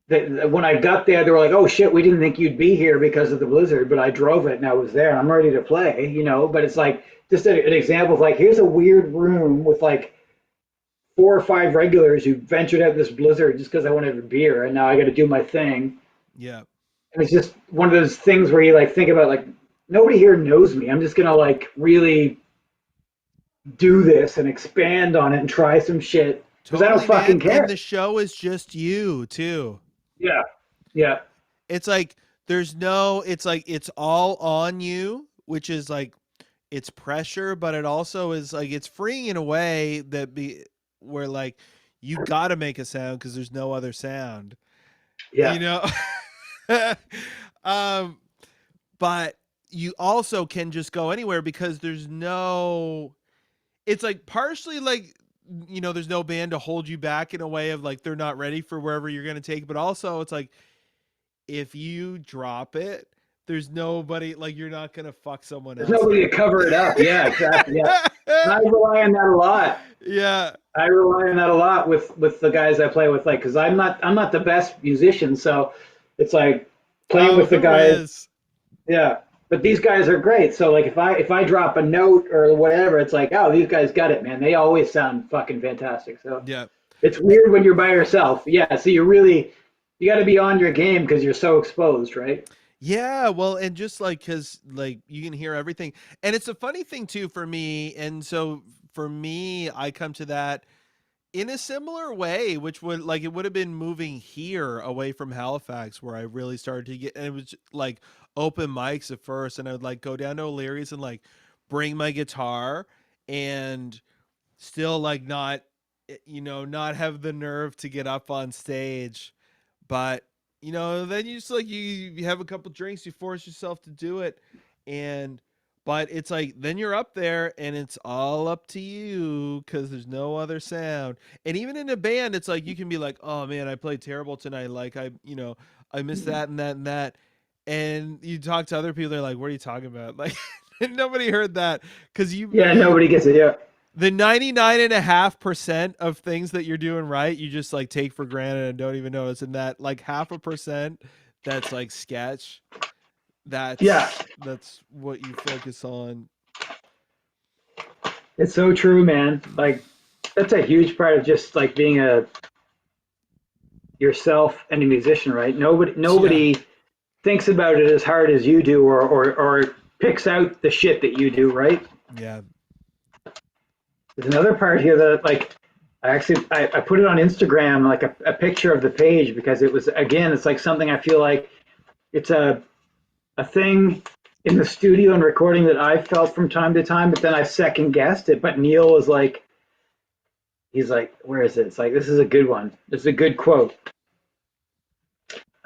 That when I got there, they were like, "Oh shit, we didn't think you'd be here because of the blizzard," but I drove it and I was there. And I'm ready to play, But it's like just an example of like, here's a weird room with like 4 or 5 regulars who ventured out this blizzard just because I wanted a beer, and now I got to do my thing. Yeah. And it's just one of those things where you like think about like nobody here knows me. I'm just gonna like really do this and expand on it and try some shit because I don't Totally, man. fucking And care. the show is just you, too. Yeah, yeah, It's like there's no it's like it's all on you, which is like it's pressure, but it also is like it's freeing in a way that be where like you got to make a sound because there's no other sound, you yeah. know. um but you also can just go anywhere because there's no it's like partially like there's no band to hold you back in a way of like they're not ready for wherever you're going to take, but also it's like if you drop it, there's nobody like you're not going to fuck someone There's else nobody to up. cover it up. Yeah, exactly. Yeah. And I rely on that a lot. Yeah, I rely on that a lot with the guys I play with, like, because I'm not the best musician, so it's like playing oh with the who guys. is Yeah, but these guys are great. So like if I drop a note or whatever, it's like, oh, these guys got it, man. They always sound fucking fantastic. So Yeah. it's weird when you're by yourself. Yeah, so you got to be on your game because you're so exposed, right? Yeah, well, and just like because like you can hear everything, and it's a funny thing too for me. And so for me, I come to that in a similar way, which would like it would have been moving here away from Halifax, where I really started to get, and it was like open mics at first, and I would like go down to O'Leary's and like bring my guitar, and still like not, not have the nerve to get up on stage, but then you just like you have a couple drinks, you force yourself to do it, and but it's like then you're up there and it's all up to you because there's no other sound. And even in a band, it's like you can be like, oh man, I played terrible tonight. Like I missed that and that and that. And you talk to other people, they're like, what are you talking about? Like nobody heard that because Yeah, nobody gets it. Yeah. the 99.5% of things that you're doing right, you just like take for granted and don't even notice. And that like 0.5% that's like sketch, Yeah, that's what you focus on. it's so true, man. Like that's a huge part of just like being a yourself and a musician, right? Nobody Yeah. nobody thinks about it as hard as you do, or picks out the shit that you do, right? Yeah. There's another part here that like I put it on Instagram, like a picture of the page, because it was, again, it's like something I feel like it's a thing in the studio and recording that I felt from time to time, but then I second guessed it. But Neil was like, he's like, where is it? It's like, this is a good one. This is a good quote.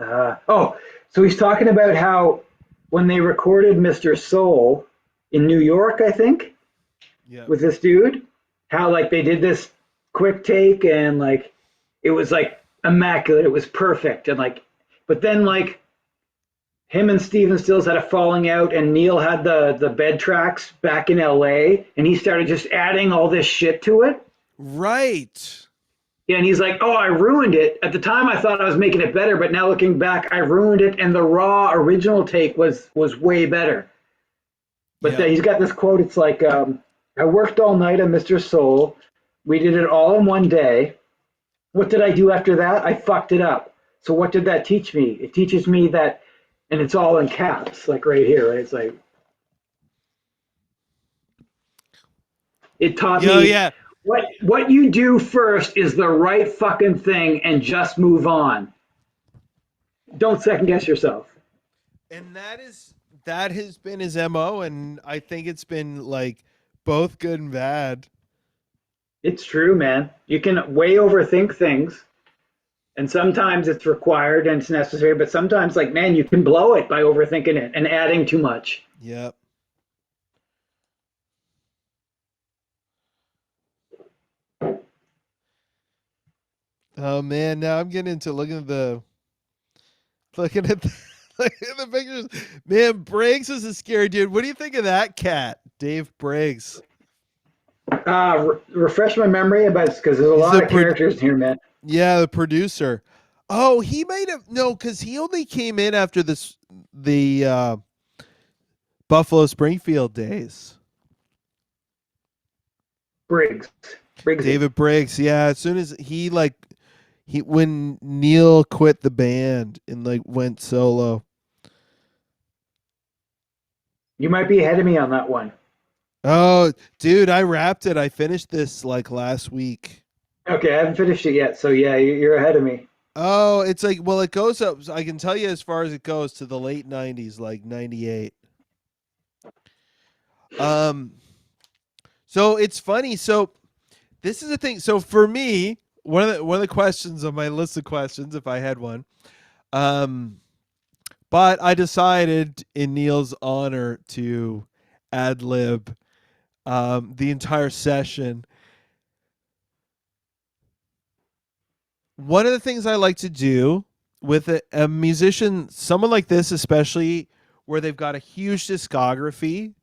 Oh, so he's talking about how when they recorded Mr. Soul in New York, I think, Yeah. with this dude, how like they did this quick take and like it was like immaculate, it was perfect, and like, but then like him and Steven Stills had a falling out, and Neil had the bed tracks back in LA, and he started just adding all this shit to it. Right. Yeah, and he's like, "Oh, I ruined it. At the time, I thought I was making it better, but now looking back, I ruined it. And the raw original take was way better." But Yeah. then he's got this quote. It's like, "I worked all night on Mr. Soul. We did it all in one day. What did I do after that? I fucked it up. So what did that teach me? It teaches me that, and it's all in caps, like right here, right? It's like it taught Yo, me yeah. what you do first is the right fucking thing, and just move on. Don't second guess yourself." And that has been his MO, and I think it's been like both good and bad. It's true, man. You can way overthink things, and sometimes it's required and it's necessary, but sometimes, like, man, you can blow it by overthinking it and adding too much. Yep. Oh man, now I'm getting into looking at the, looking at the pictures. Man, Briggs is a scary dude. What do you think of that cat, Dave Briggs? Refresh my memory about, because there's a He's lot the of characters here, man. yeah, the producer. Oh, he might have no, because he only came in after the Buffalo Springfield days. Briggs, Briggsy. David Briggs, yeah. As soon as he when Neil quit the band and like went solo. You might be ahead of me on that one. Oh, dude, I wrapped it. I finished this like last week. Okay, I haven't finished it yet, so yeah, you're ahead of me. Oh, it's like well, it goes up. I can tell you as far as it goes to the late '90s, like '98. Um, so it's funny. So this is the thing. So for me, one of the questions on my list of questions, if I had one, um, but I decided in Neil's honor to ad lib the entire session. One of the things I like to do with a musician, someone like this, especially where they've got a huge discography,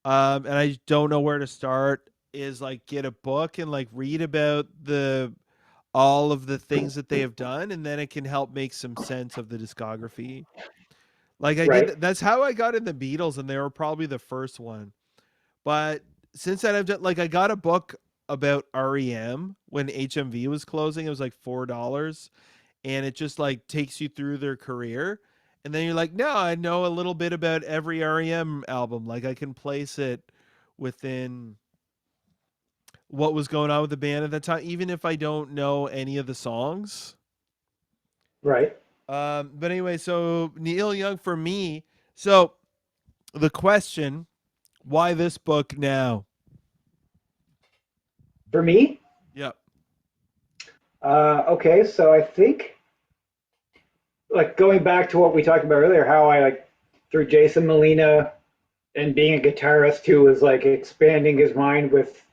and I don't know where to start, is like get a book and like read about the all of the things that they have done, and then it can help make some sense of the discography. Like I did. Right. That's how I got in the Beatles, and they were probably the first one. But since then, I've done like I got a book about REM when HMV was closing. It was like $4, and it just like takes you through their career. And then you're like, no, I know a little bit about every REM album. Like I can place it within what was going on with the band at that time, even if I don't know any of the songs. Right. But anyway, so Neil Young for me. So the question, why this book now? For me, Yep. okay, so I think like going back to what we talked about earlier, how I like through Jason Molina and being a guitarist who was like expanding his mind with,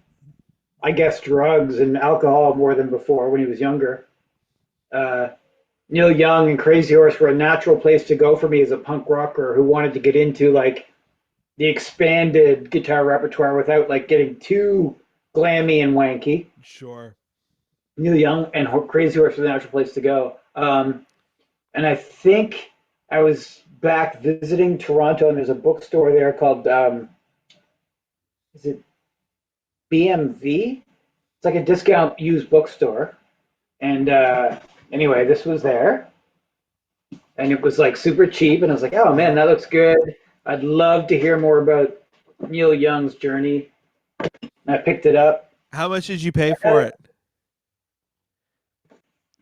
I guess, drugs and alcohol more than before when he was younger. Uh, Neil Young and Crazy Horse were a natural place to go for me as a punk rocker who wanted to get into like the expanded guitar repertoire without like getting too glammy and wanky. Sure. Neil Young and Crazy Horse was a natural place to go. And I think I was back visiting Toronto, and there's a bookstore there called is it BMV? It's like a discount used bookstore. And anyway, this was there, and it was like super cheap. And I was like, oh man, Yep. that looks good. I'd love to hear more about Neil Young's journey. And I picked it up. How much did you pay for I it?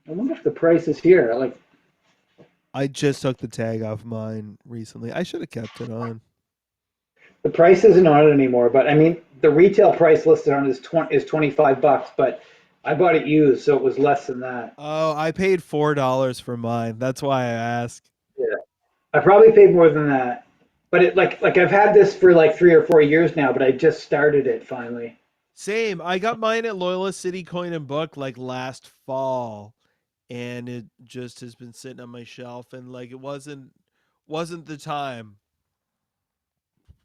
wonder if the price is here. Like I just took the tag off mine recently. I should have kept it on. the price isn't on it anymore, but I mean the retail price listed on it is 25 bucks, but I bought it used, so it was less than that. Oh, I paid $4 for mine. That's why I asked. Yeah. I probably paid more than that. But it like I've had this for like 3 or 4 years now, but I just started it finally. Same. I got mine at Loyola City Coin and Book like last fall, and it just has been sitting on my shelf, and like it wasn't the time.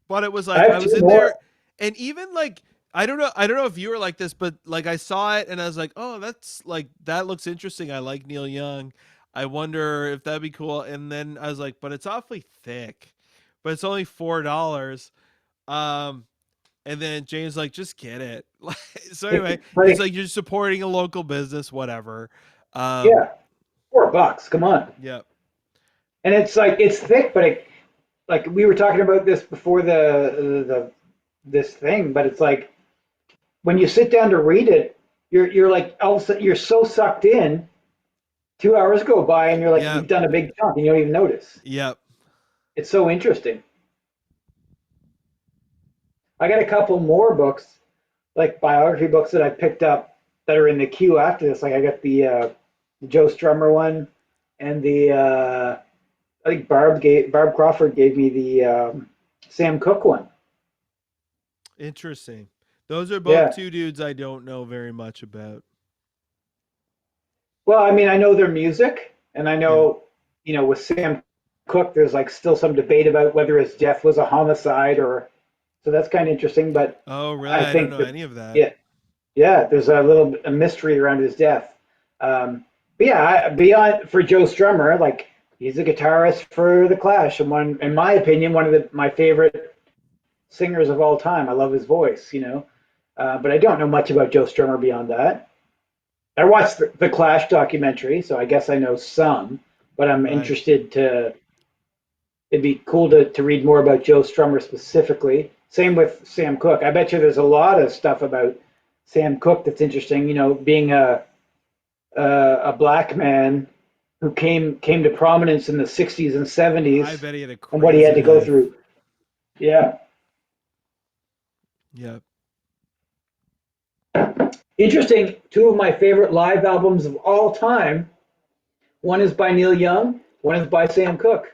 But it was I like I have was two in more. there, and even like I don't know if you were like this, but like I saw it and I was like, oh, that's like that looks interesting. I like Neil Young. I wonder if that'd be cool. And then I was like, but it's awfully thick. But it's only $4. Um, and then James like, just get it. So anyway, he's Like like, you're supporting a local business, whatever. Um, yeah, $4. Come on. yeah, And it's like it's thick, but it, like we were talking about this before the this thing, but it's like when you sit down to read it, you're like all of a sudden you're so sucked in. 2 hours go by and you're like yeah, you've done a big chunk and you don't even notice. yeah. It's so interesting. I got a couple more books, like biography books that I picked up that are in the queue after this. Like I got the Joe Strummer one, and the I think Barb Crawford gave me the Sam Cooke one. Interesting. Those are both Yeah. two dudes I don't know very much about. Well, I mean, I know their music, and I Yeah. know, with Sam Cooke, there's like still some debate about whether his death was a homicide or. So that's kind of interesting, but Oh, really? I I don't think know that any of that. yeah, yeah, there's a mystery around his death. But yeah, beyond for Joe Strummer, like he's a guitarist for the Clash, and one, in my opinion, one of my favorite singers of all time. I love his voice. But I don't know much about Joe Strummer beyond that. I watched the Clash documentary, so I guess I know some. But I'm Right. interested to. It'd be cool to read more about Joe Strummer specifically. Same with Sam Cooke. I bet you there's a lot of stuff about Sam Cooke that's interesting. Being a black man who came to prominence in the '60s and I '70s, bet he had a and what he had crazy to go life. through. Yeah, Yep. interesting. Two of my favorite live albums of all time. One is by Neil Young. One is by Sam Cooke.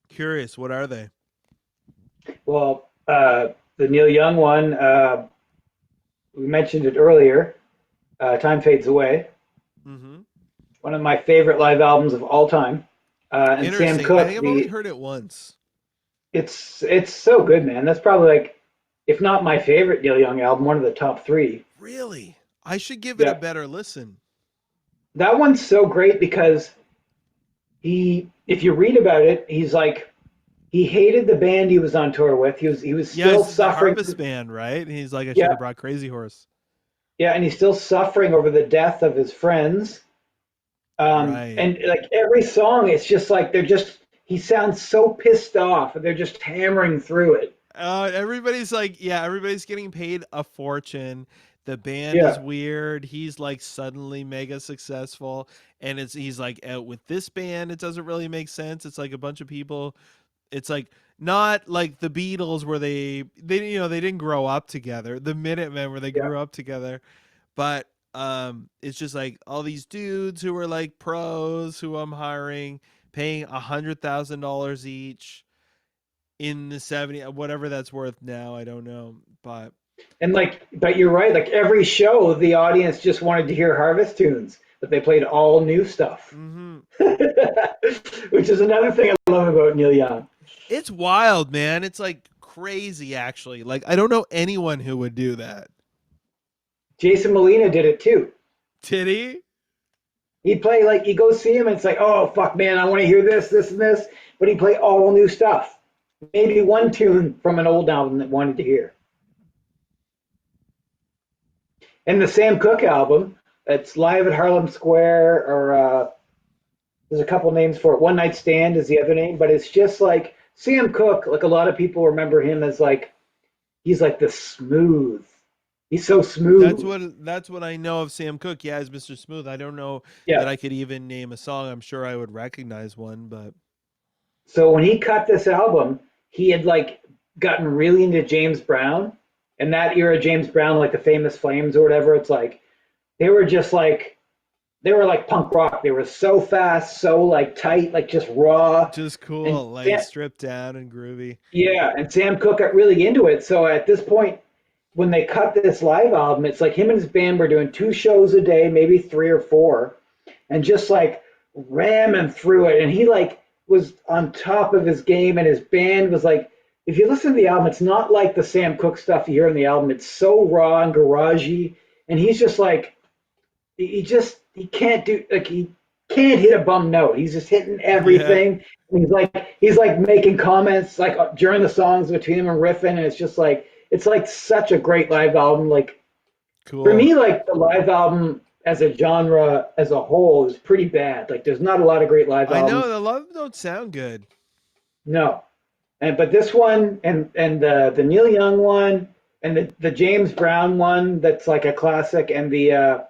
Curious, what are they? Well, the Neil Young one, we mentioned it earlier. Time Fades Away. Mm-hmm. One of my favorite live albums of all time. And Sam Interesting. I think Cooke, I've only heard it once. it's so good, man. That's probably like, if not my favorite Neil Young album, one of the top three. Really? I should give it a Yeah, better listen. that one's so great because if you read about it, he's like, he hated the band he was on tour with. He was Yeah, still this is the suffering. Harvest Band, right? And he's like, I should Yeah, have brought Crazy Horse. yeah, and he's still suffering over the death of his friends. Right. And like every song, it's just like he sounds so pissed off, and they're just hammering through it. Everybody's like, yeah, everybody's getting paid a fortune. The band is Yeah, weird. He's like suddenly mega successful, and he's like out with this band. It doesn't really make sense. It's like a bunch of people. It's like not like the Beatles where they they didn't grow up together. The Minutemen where they yeah. grew up together, but it's just like all these dudes who are like pros who I'm hiring, paying $100,000 each in the 70, whatever that's worth now, I don't know, but And like, but you're right. Like every show, the audience just wanted to hear Harvest tunes, but they played all new stuff, mhm. which is another thing I love about Neil Young. It's wild, man. It's like crazy actually. Like I don't know anyone who would do that. Jason Molina did it too. Did he? He'd play like you go see him, and it's like, oh fuck, man, I want to hear this, this, and this, but he'd play all new stuff. Maybe one tune from an old album that wanted to hear. And the Sam Cooke album, it's live at Harlem Square, or there's a couple names for it. One Night Stand is the other name, but it's just like Sam Cooke. Like a lot of people remember him as like he's like the smooth. He's so smooth. That's what I know of Sam Cooke. Yeah, as Mr. Smooth. I don't know that Yeah. I could even name a song. I'm sure I would recognize one, but So when he cut this album, he had like gotten really into James Brown, and that era James Brown, like the Famous Flames or whatever. It's like they were just like they were like punk rock. They were so fast, so like tight, like just raw. just And cool, like stripped down and groovy. yeah, and Sam Cooke got really into it. So at this point, when they cut this live album, it's like him and his band were doing 2 shows a day, maybe 3 or 4, and just like ramming through it. And he like was on top of his game, and his band was like, if you listen to the album, it's not like the Sam Cooke stuff you hear on the album. It's so raw and garagey, and he's just like, he can't do like he can't hit a bum note. He's just hitting Yeah, everything. And he's like making comments like during the songs between him and riffing, and it's like such a great live album. Like for cool. me, like the live album as a genre as a whole is pretty bad. Like there's not a lot of great live I know albums. the love don't sound good. No, but this one and the Neil Young one and the James Brown one that's like a classic, and the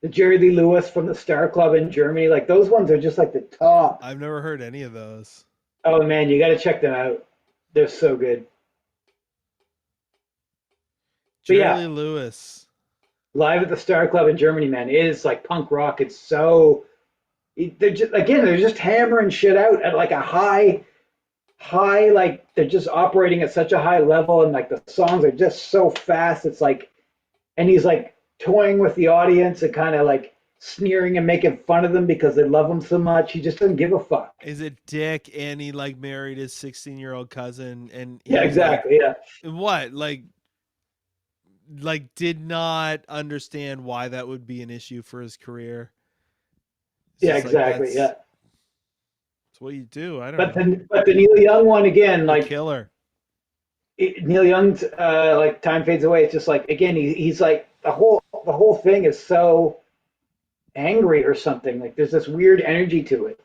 Jerry Lee Lewis from the Star Club in Germany, like those ones are just like the top. I've never heard any of those. Oh man, you got to check them out. They're so good. But Jerry yeah, Lee Lewis. live at the Star Club in Germany, man, it is like punk rock. It's so they're just hammering shit out at like a high, like they're just operating at such a high level, and like the songs are just so fast. It's like, and he's like toying with the audience and kind of like sneering and making fun of them because they love him so much. He just doesn't give a fuck. Is it Dick and he like married his 16-year-old cousin and he Yeah, was like exactly. Yeah, what? Like did not understand why that would be an issue for his career. It's yeah, just like exactly. Yeah. that's what you do. I don't But know. the Neil Young one again, The like Killer. Neil Young's like Time Fades Away. It's just like again, he's like the whole thing is so angry or something. Like there's this weird energy to it.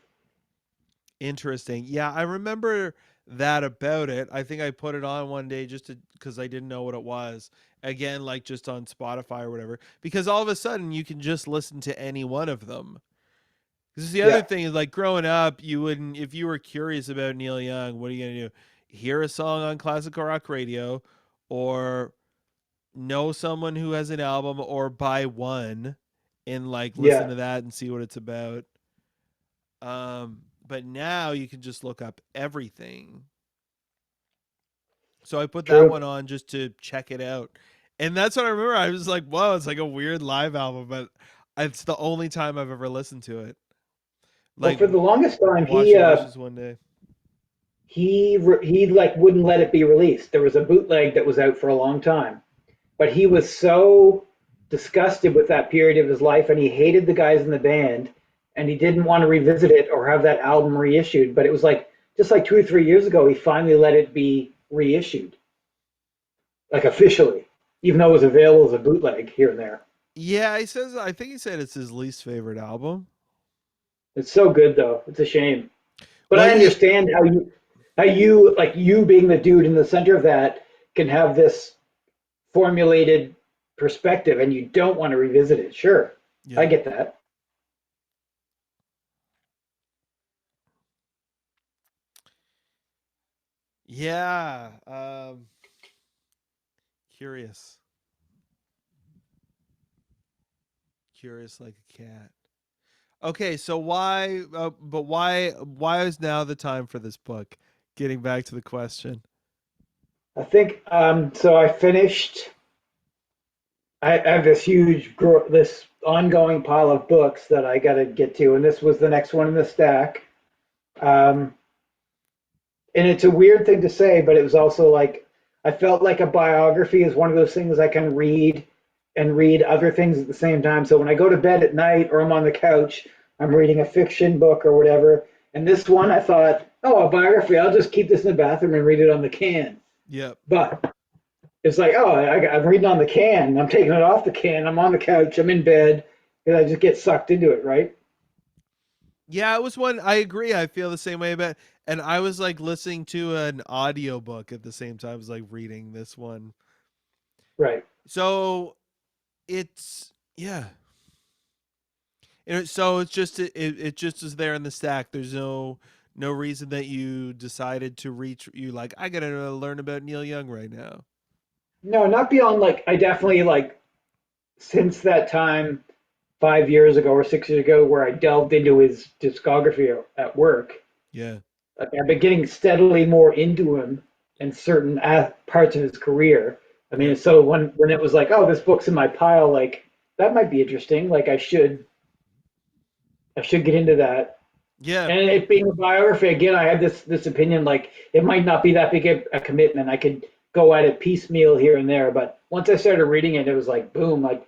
Interesting. Yeah, I remember that about it. I think I put it on one day just to because I didn't know what it was. Again, like just on Spotify or whatever. Because all of a sudden you can just listen to any one of them. This is the other Yeah, thing is like growing up, you wouldn't if you were curious about Neil Young, what are you gonna do? Hear a song on classical rock radio or know someone who has an album or buy one and like listen yeah, to that and see what it's about. But now you can just look up everything. So I put that true. one on just to check it out. And that's what I remember. I was like, whoa, it's like a weird live album, but it's the only time I've ever listened to it. Well, Like for the longest time, watching Wishes one day. he like wouldn't let it be released. There was a bootleg that was out for a long time, but he was so disgusted with that period of his life, and he hated the guys in the band, and he didn't want to revisit it or have that album reissued. But it was like just like 2 or 3 years ago, he finally let it be reissued, like officially, even though it was available as a bootleg here and there. Yeah, he says. I think he said it's his least favorite album. It's so good though. It's a shame. But Well, I yeah, understand how you being the dude in the center of that can have this formulated perspective and you don't want to revisit it. Sure. I yeah, get that. yeah. Curious, curious like a cat. Okay, so why? But why? Why is now the time for this book? Getting back to the question. I think so I finished I have this this ongoing pile of books that I got to get to, and this was the next one in the stack. Um, and it's a weird thing to say, but it was also like I felt like a biography is one of those things I can read and read other things at the same time. So when I go to bed at night or I'm on the couch, I'm reading a fiction book or whatever. And this one, I thought, oh, a biography. I'll just keep this in the bathroom and read it on the can. Yep. But it's like, oh, I'm reading on the can. I'm taking it off the can. I'm on the couch. I'm in bed. And I just get sucked into it, right? Yeah, it was one. I agree. I feel the same way about. And I was like listening to an audiobook at the same time. I was like reading this one. Right. So it's yeah. So it's just it just is there in the stack. There's no reason that you decided to reach. You like I gotta learn about Neil Young right now. No, not beyond like, I definitely like, since that time 5 years ago or 6 years ago where I delved into his discography at work, Yeah. like I've been getting steadily more into him and certain parts of his career. I mean, Yep. so when it was like, oh, this book's in my pile, like that might be interesting. Like I should get into that. Yeah. And it being a biography, again, I had this opinion like it might not be that big a commitment. I could go at it piecemeal here and there, but once I started reading it, it was like boom, like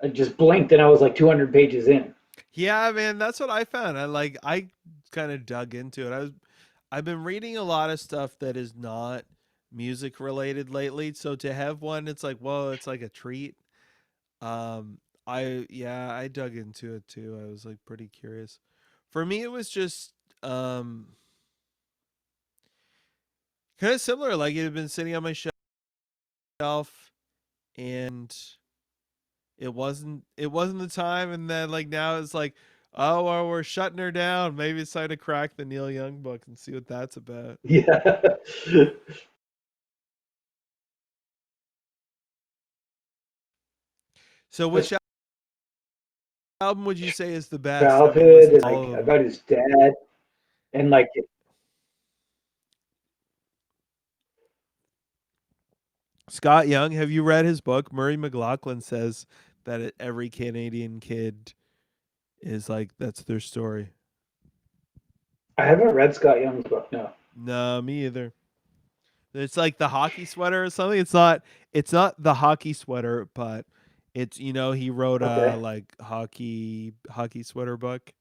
I just blinked and I was like 200 pages in. Yeah, man, that's what I found. I kind of dug into it. I've been reading a lot of stuff that is not music related lately. So to have one, it's like, whoa, it's like a treat. I dug into it too. I was like pretty curious. For me, it was just um kind of similar. Like it had been sitting on my shelf, and it wasn't the time. And then like now it's like, oh, well, we're shutting her down. Maybe it's time to crack the Neil Young book and see what that's about. Yeah. So His which album would you say is the best? Having childhood listened and to all like of them. about his dad and like Scott Young, have you read his book? Murray McLaughlin says that every Canadian kid is like that's their story. I haven't read Scott Young's book. No. No, me either. It's like the hockey sweater or something. It's not the hockey sweater, but it's he wrote a Okay. like hockey sweater book.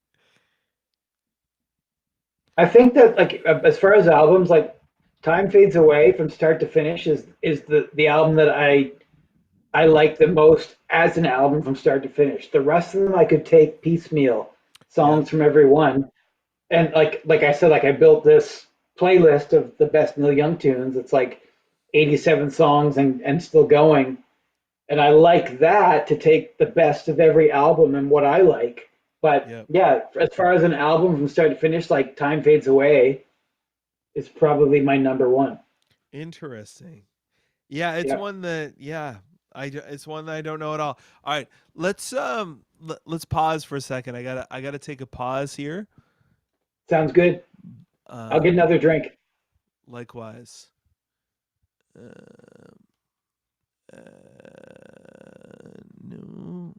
I think that like as far as albums, like Time Fades Away from start to finish is the album that I like the most as an album from start to finish. The rest of them I could take piecemeal Yep. songs from every one. And like I said, like I built this playlist of the best Neil Young tunes. It's like 87 songs and still going. And I like that to take the best of every album and what I like. But Yep. yeah, as far as an album from start to finish, like Time Fades Away is probably my number one. Interesting. Yeah, it's Yeah, one that it's one that I don't know at all. All right, let's pause for a second. I gotta take a pause here. sounds good. I'll get Um, another drink. likewise. Um, no.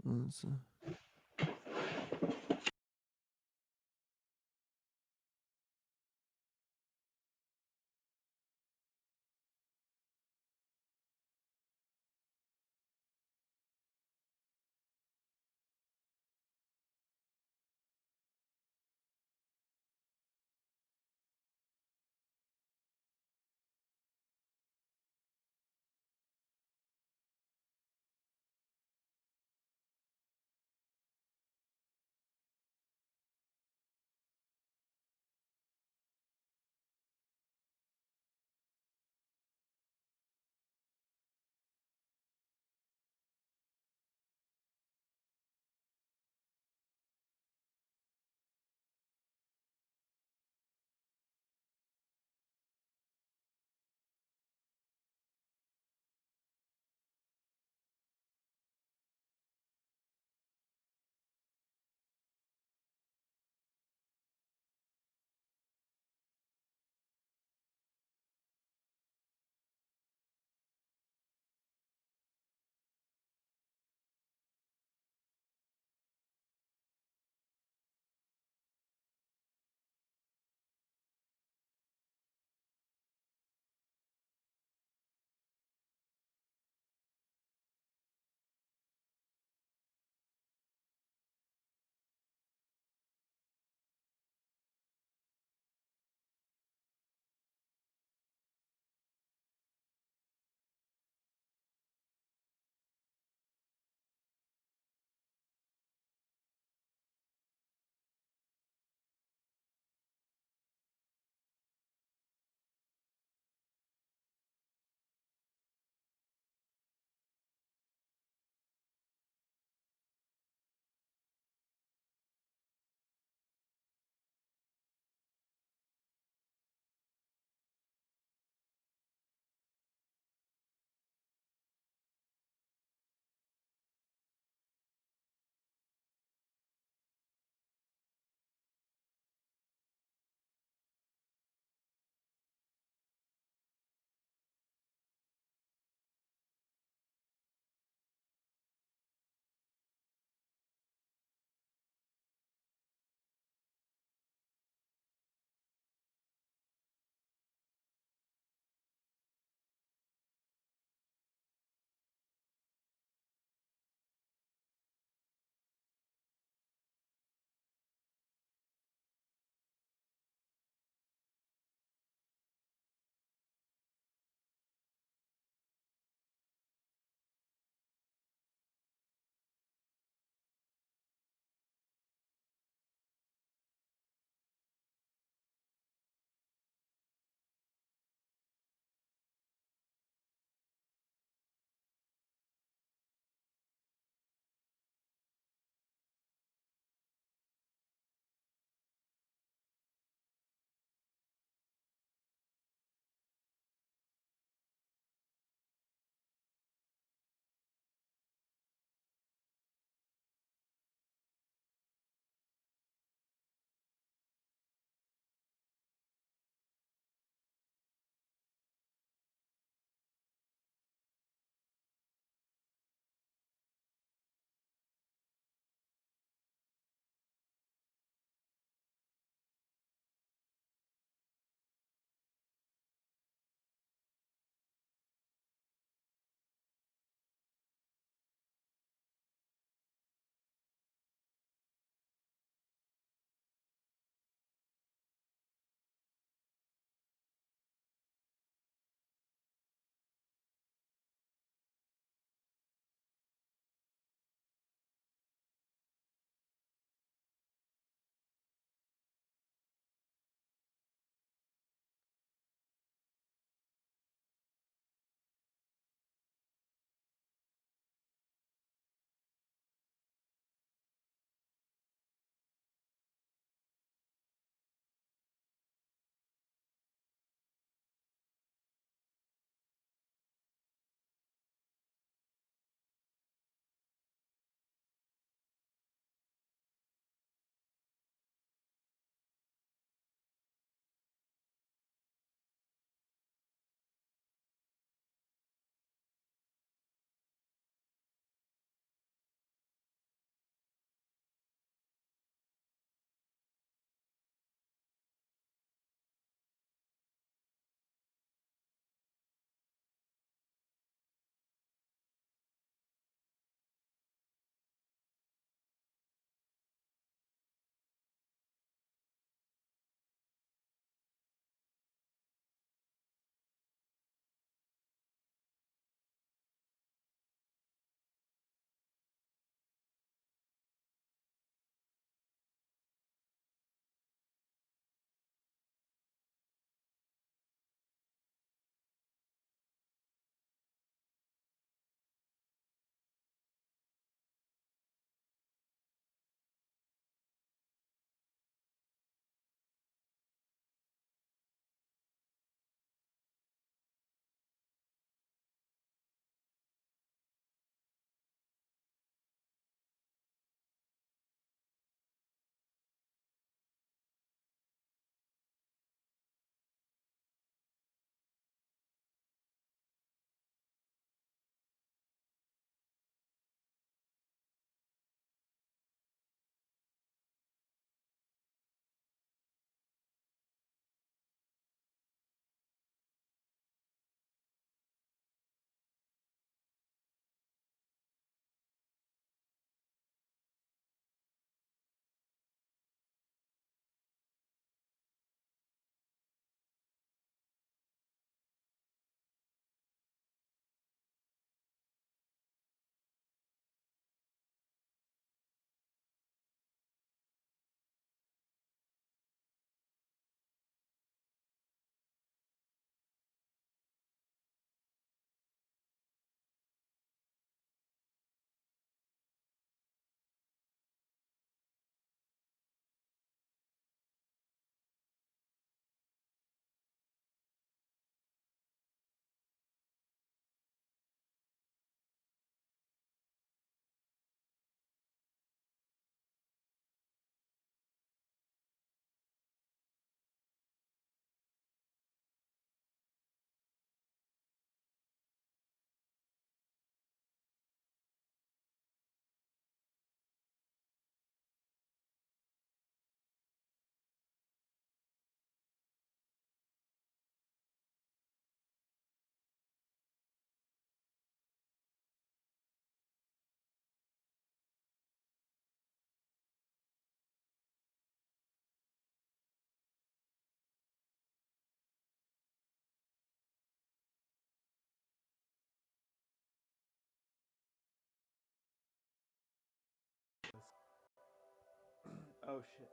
Oh shit.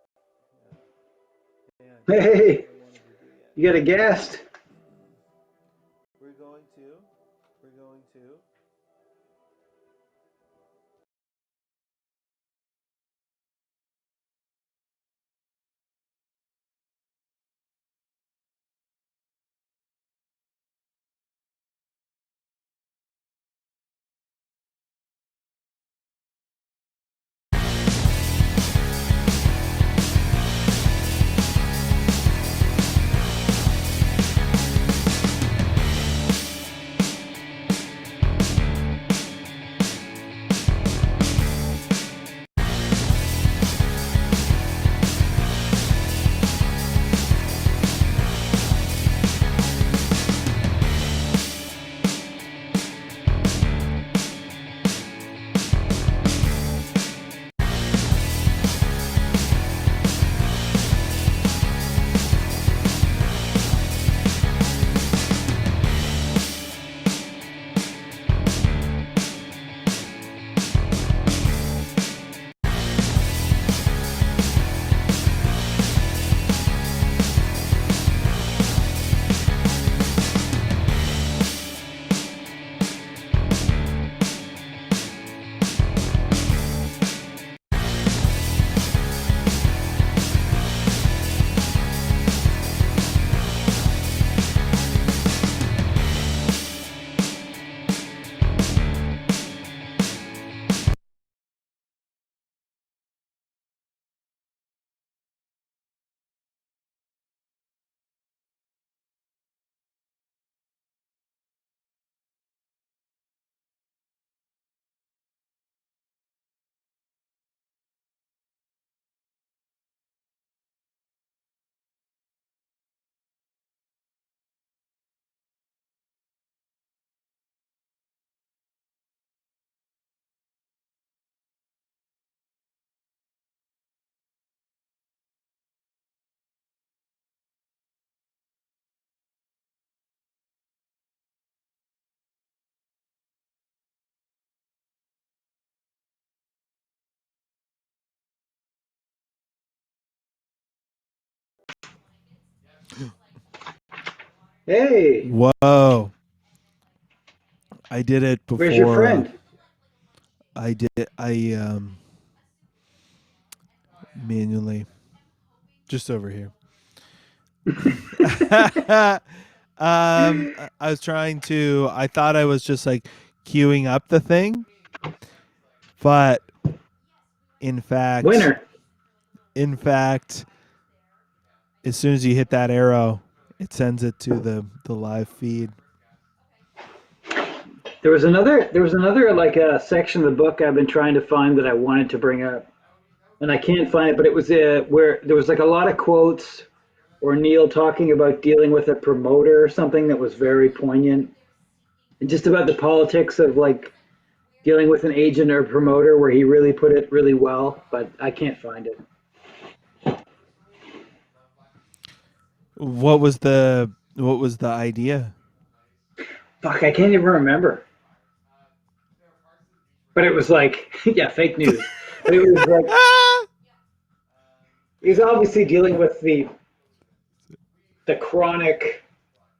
Yeah. Man, that's Hey, what I wanted to do yet. you got a guest. We're going to. We're going to. Hey, Whoa. I did it where's your before. friend? I did. I manually just over here. I was trying to. I thought I was just like queuing up the thing, but in fact, Winner. in fact, as soon as you hit that arrow, it sends it to the live feed. There was another like a section of the book I've been trying to find that I wanted to bring up, and I can't find it. But it was where there was like a lot of quotes or Neil talking about dealing with a promoter or something that was very poignant, and just about the politics of like dealing with an agent or promoter where he really put it really well. But I can't find it. What was the idea? Fuck, I can't even remember. But it was like, yeah, fake news. But it was like he's obviously dealing with the chronic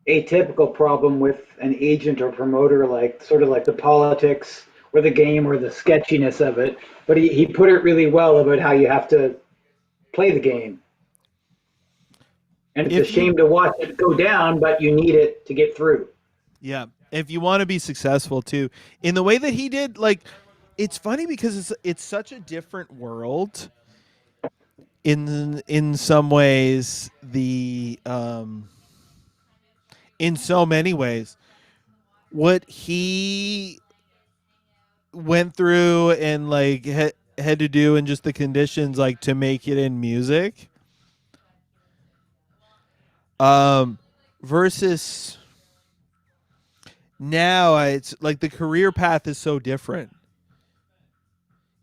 atypical problem with an agent or promoter, like sort of like the politics or the game or the sketchiness of it. But he put it really well about how you have to play the game. And it's a If you shame to watch it go down, but you need it to get through. Yeah, if you want to be successful too, in the way that he did, like it's funny because it's such a different world in some ways. In so many ways, what he went through and like had to do and just the conditions like to make it in music, um, versus now it's like the career path is so different.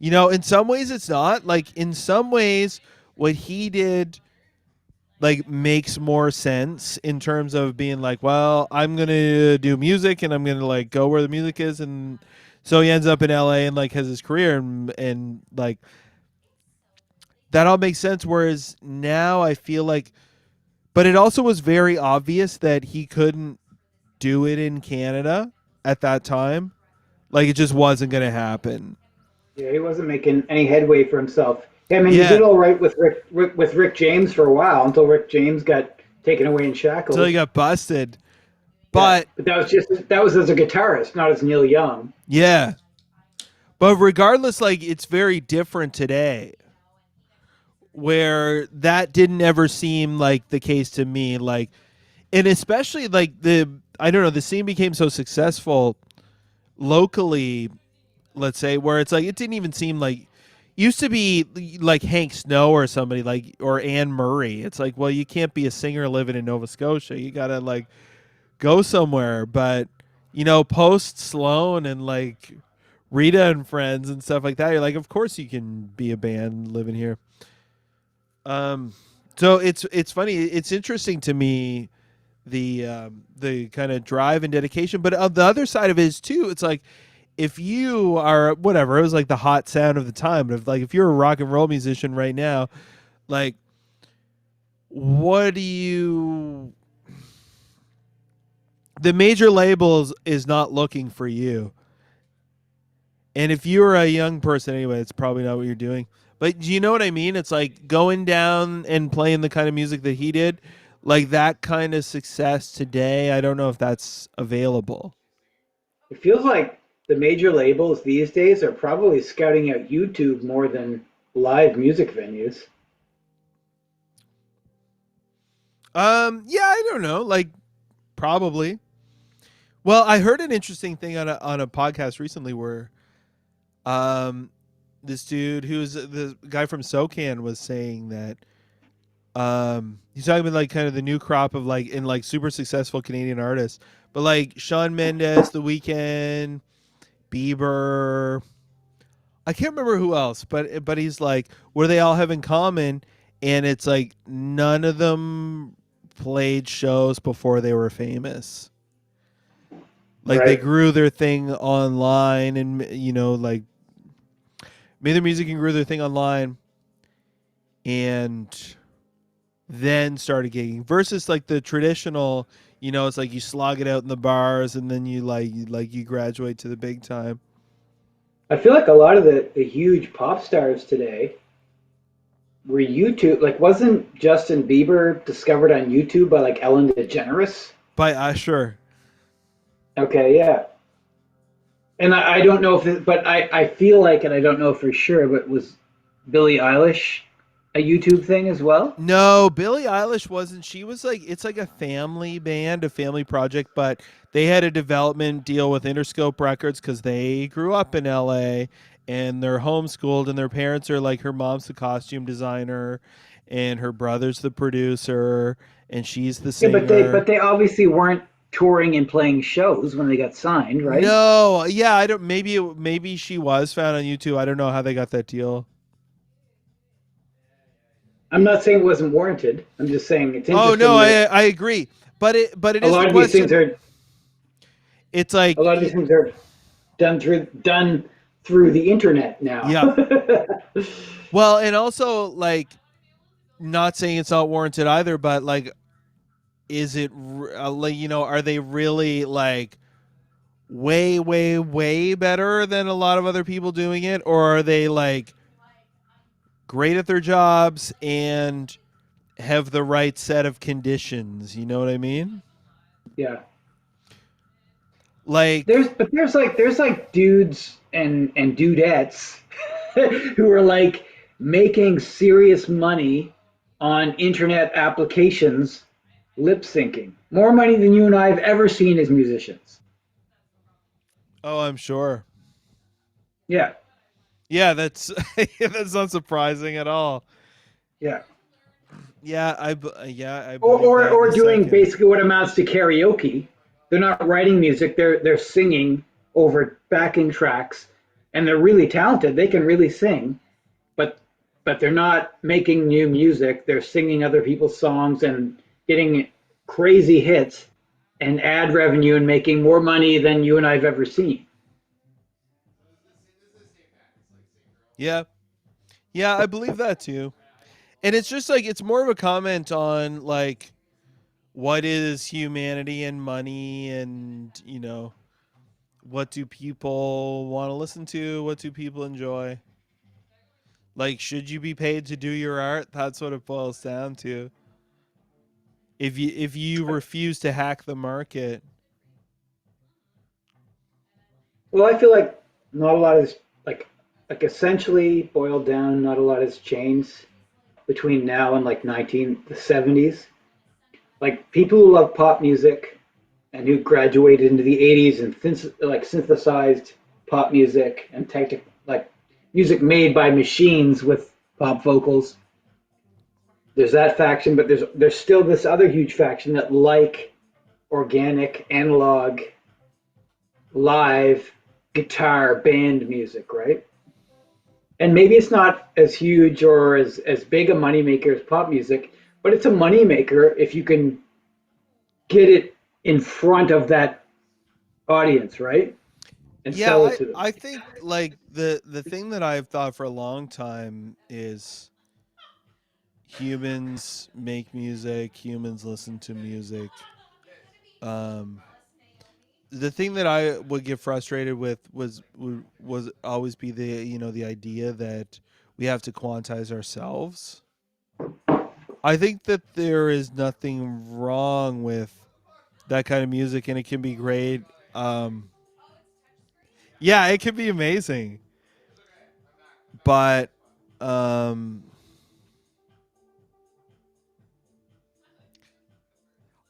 In some ways it's not. Like in some ways what he did like makes more sense in terms of being like, well, I'm going to do music and I'm going to like go where the music is, and so he ends up in LA and like has his career and like that all makes sense. Whereas now I feel like, but it also was very obvious that he couldn't do it in Canada at that time. Like it just wasn't going to happen. Yeah, he wasn't making any headway for himself. Yeah, I mean, he Yeah, did all right with Rick James for a while until Rick James got taken away in until he shackles. got busted. Yeah, But but that was as a guitarist, not as Neil Young. yeah, but regardless, like it's very different today, where that didn't ever seem like the case to me. Like, and especially like I don't know, the scene became so successful locally, let's say, where it's like it didn't even seem like used to be like Hank Snow or somebody like or Anne Murray. It's like, well, you can't be a singer living in Nova Scotia. You gotta like go somewhere. But post Sloan and like Rita and Friends and stuff like that, you're like, of course you can be a band living here. Um, so it's funny. It's interesting to me the kind of drive and dedication, but on the other side of it is too. It's like if you are whatever, it was like the hot sound of the time. But if you're a rock and roll musician right now, like what do you? The major labels is not looking for you. And if you're a young person anyway, it's probably not what you're doing. But do you know what I mean? It's like going down and playing the kind of music that he did, like that kind of success today. I don't know if that's available. It feels like the major labels these days are probably scouting out YouTube more than live music venues. Yeah, I don't know. Like probably. Well, I heard an interesting thing on a podcast recently where um this dude who's the guy from SoCan was saying that he's talking about like kind of the new crop of like in like super successful Canadian artists, but like Shawn Mendes, The Weeknd, Bieber, I can't remember who else, but he's like, what do they all have in common? And it's like none of them played shows before they were famous. Like they Right. grew their thing online, and like made their music and grew their thing online, and then started gigging. Versus like the traditional, it's like you slog it out in the bars, and then you graduate to the big time. I feel like a lot of the huge pop stars today were YouTube. Like, wasn't Justin Bieber discovered on YouTube by like Ellen DeGeneres? By Usher. Okay, yeah. And I don't know if it, but I feel like, and I don't know for sure, but was Billie Eilish a YouTube thing as well? No, Billie Eilish wasn't. She was like, it's like a family band, a family project, but they had a development deal with Interscope Records because they grew up in LA and they're homeschooled, and their parents are like, her mom's the costume designer and her brother's the producer and she's the Yeah, singer. but they obviously weren't touring and playing shows when they got signed, right? No, yeah, I don't. Maybe she was found on YouTube. I don't know how they got that deal. I'm not saying it wasn't warranted. I'm just saying it's Oh no, interesting that I agree, but it a is the lot of these things question. are It's like, a lot of these things are done through the internet now. yeah. Well, and also like not saying it's not warranted either, but like, is it like are they really like way, way, way better than a lot of other people doing it, or are they like great at their jobs and have the right set of conditions? You know what I mean? Yeah. Like, There's like dudes and dudettes who are like making serious money on internet applications lip syncing. More money than you and I have ever seen as musicians. oh, I'm sure. Yeah. Yeah, that's that's not surprising at all. Yeah. Yeah, I believe that in Or a doing second. basically what amounts to karaoke. They're not writing music, they're singing over backing tracks and they're really talented. They can really sing, but they're not making new music. They're singing other people's songs and getting crazy hits and ad revenue and making more money than you and I've ever seen. Yeah, yeah, I believe that too. And it's just like it's more of a comment on like what is humanity and money, and what do people want to listen to, what do people enjoy. Like, should you be paid to do your art? That's what it boils down to. If you refuse to hack the market. Well, I feel like not a lot is like essentially boiled down. Not a lot has changed between now and like 1970s. Like people who love pop music and who graduated into the 80s and like synthesized pop music and like music made by machines with pop vocals. There's that faction, but there's still this other huge faction that like organic, analog, live guitar band music, right? And maybe it's not as huge or as big a moneymaker as pop music, but it's a moneymaker if you can get it in front of that audience, right? And Yeah, sell it I, to them. I think like the thing that I've thought for a long time is humans make music, humans listen to music. Um, the thing that I would get frustrated with was always be the idea that we have to quantize ourselves. I think that there is nothing wrong with that kind of music, and it can be great. Um, yeah, it can be amazing, but um,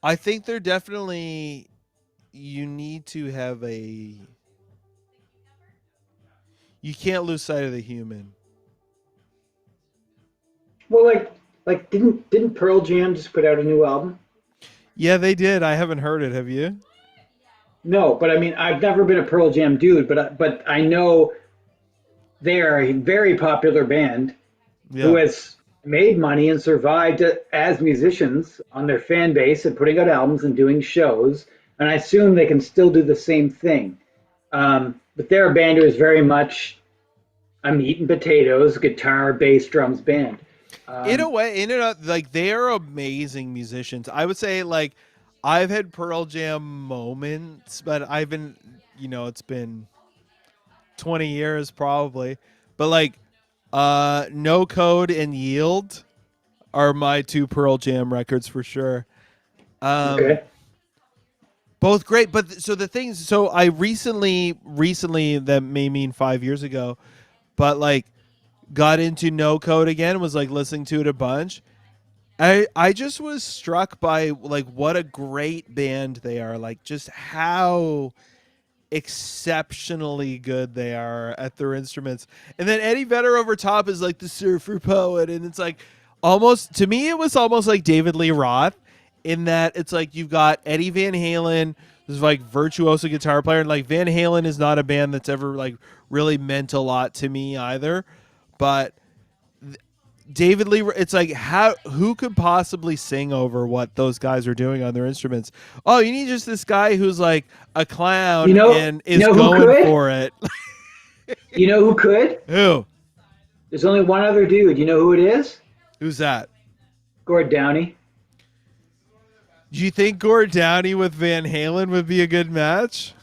I think there definitely you need to have a you can't lose sight of the human. Well, like didn't Pearl Jam just put out a new album? Yeah, they did. I haven't heard it. Have you? No, but I mean I've never been a Pearl Jam dude, but I know they are a very popular band who Yeah. has made money and survived as musicians on their fan base and putting out albums and doing shows. And I assume they can still do the same thing. But they're a band who is very much a meat and potatoes, guitar, bass, drums band. In a Um, way, like they are amazing musicians. I would say like I've had Pearl Jam moments, but I've been it's been 20 years probably. But like No Code and Yield are my two Pearl Jam records for sure. Um okay. both great, but so the things so I recently that may mean 5 years ago, but like got into No Code again, was like listening to it a bunch. I just was struck by like what a great band they are. Like just how exceptionally good they are at their instruments. And then Eddie Vedder over top is like the surfer poet, and it's like almost to me it was almost like David Lee Roth in that it's like you've got Eddie Van Halen, who's like virtuoso guitar player, and like Van Halen is not a band that's ever like really meant a lot to me either, but David Lee, it's like who could possibly sing over what those guys are doing on their instruments? Oh, you need just this guy who's like a clown and You is know who going could? for it. You know who could? Who? There's only one other dude. You know who it is? Who's that? Gord Downey. Do you think Gord Downie with Van Halen would be a good match?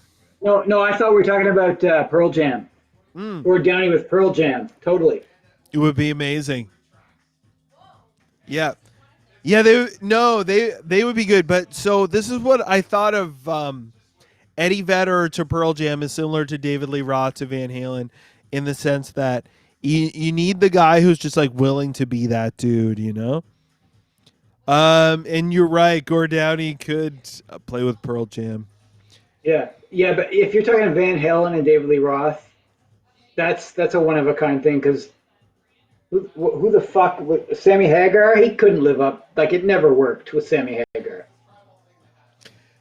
No, no, I thought we were talking about Pearl Jam. Mm, Gord Downey with Pearl Jam. Totally. it would be amazing. Yeah, yeah. They would be good. But so this is what I thought of. Eddie Vedder to Pearl Jam is similar to David Lee Roth to Van Halen in the sense that you need the guy who's just like willing to be that dude. And you're right, Gord Downie could play with Pearl Jam. Yeah, yeah, but if you're talking Van Halen and David Lee Roth, that's a one of a kind thing because who the fuck Sammy Hagar? He couldn't live up. Like it never worked with Sammy Hagar.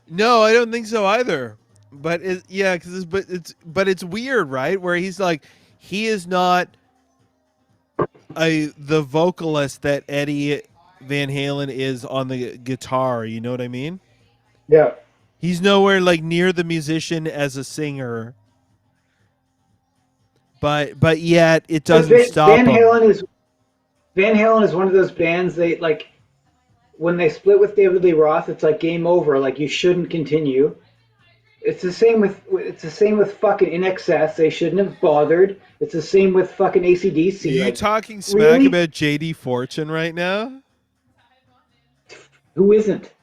No, I don't think so either. But yeah, but it's weird, right? Where he's like, he is not the vocalist that Eddie Van Halen is on the guitar. You know what I mean? Yeah, He's nowhere like near the musician as a singer, but yet it but doesn't stop him. Van Halen is one of those bands, they like when they split with David Lee Roth, it's like game over. Like you shouldn't continue. It's the same with fucking In Excess. They shouldn't have bothered. It's the same with fucking AC/DC. You Like, talking smack really? about JD Fortune right now? Who isn't?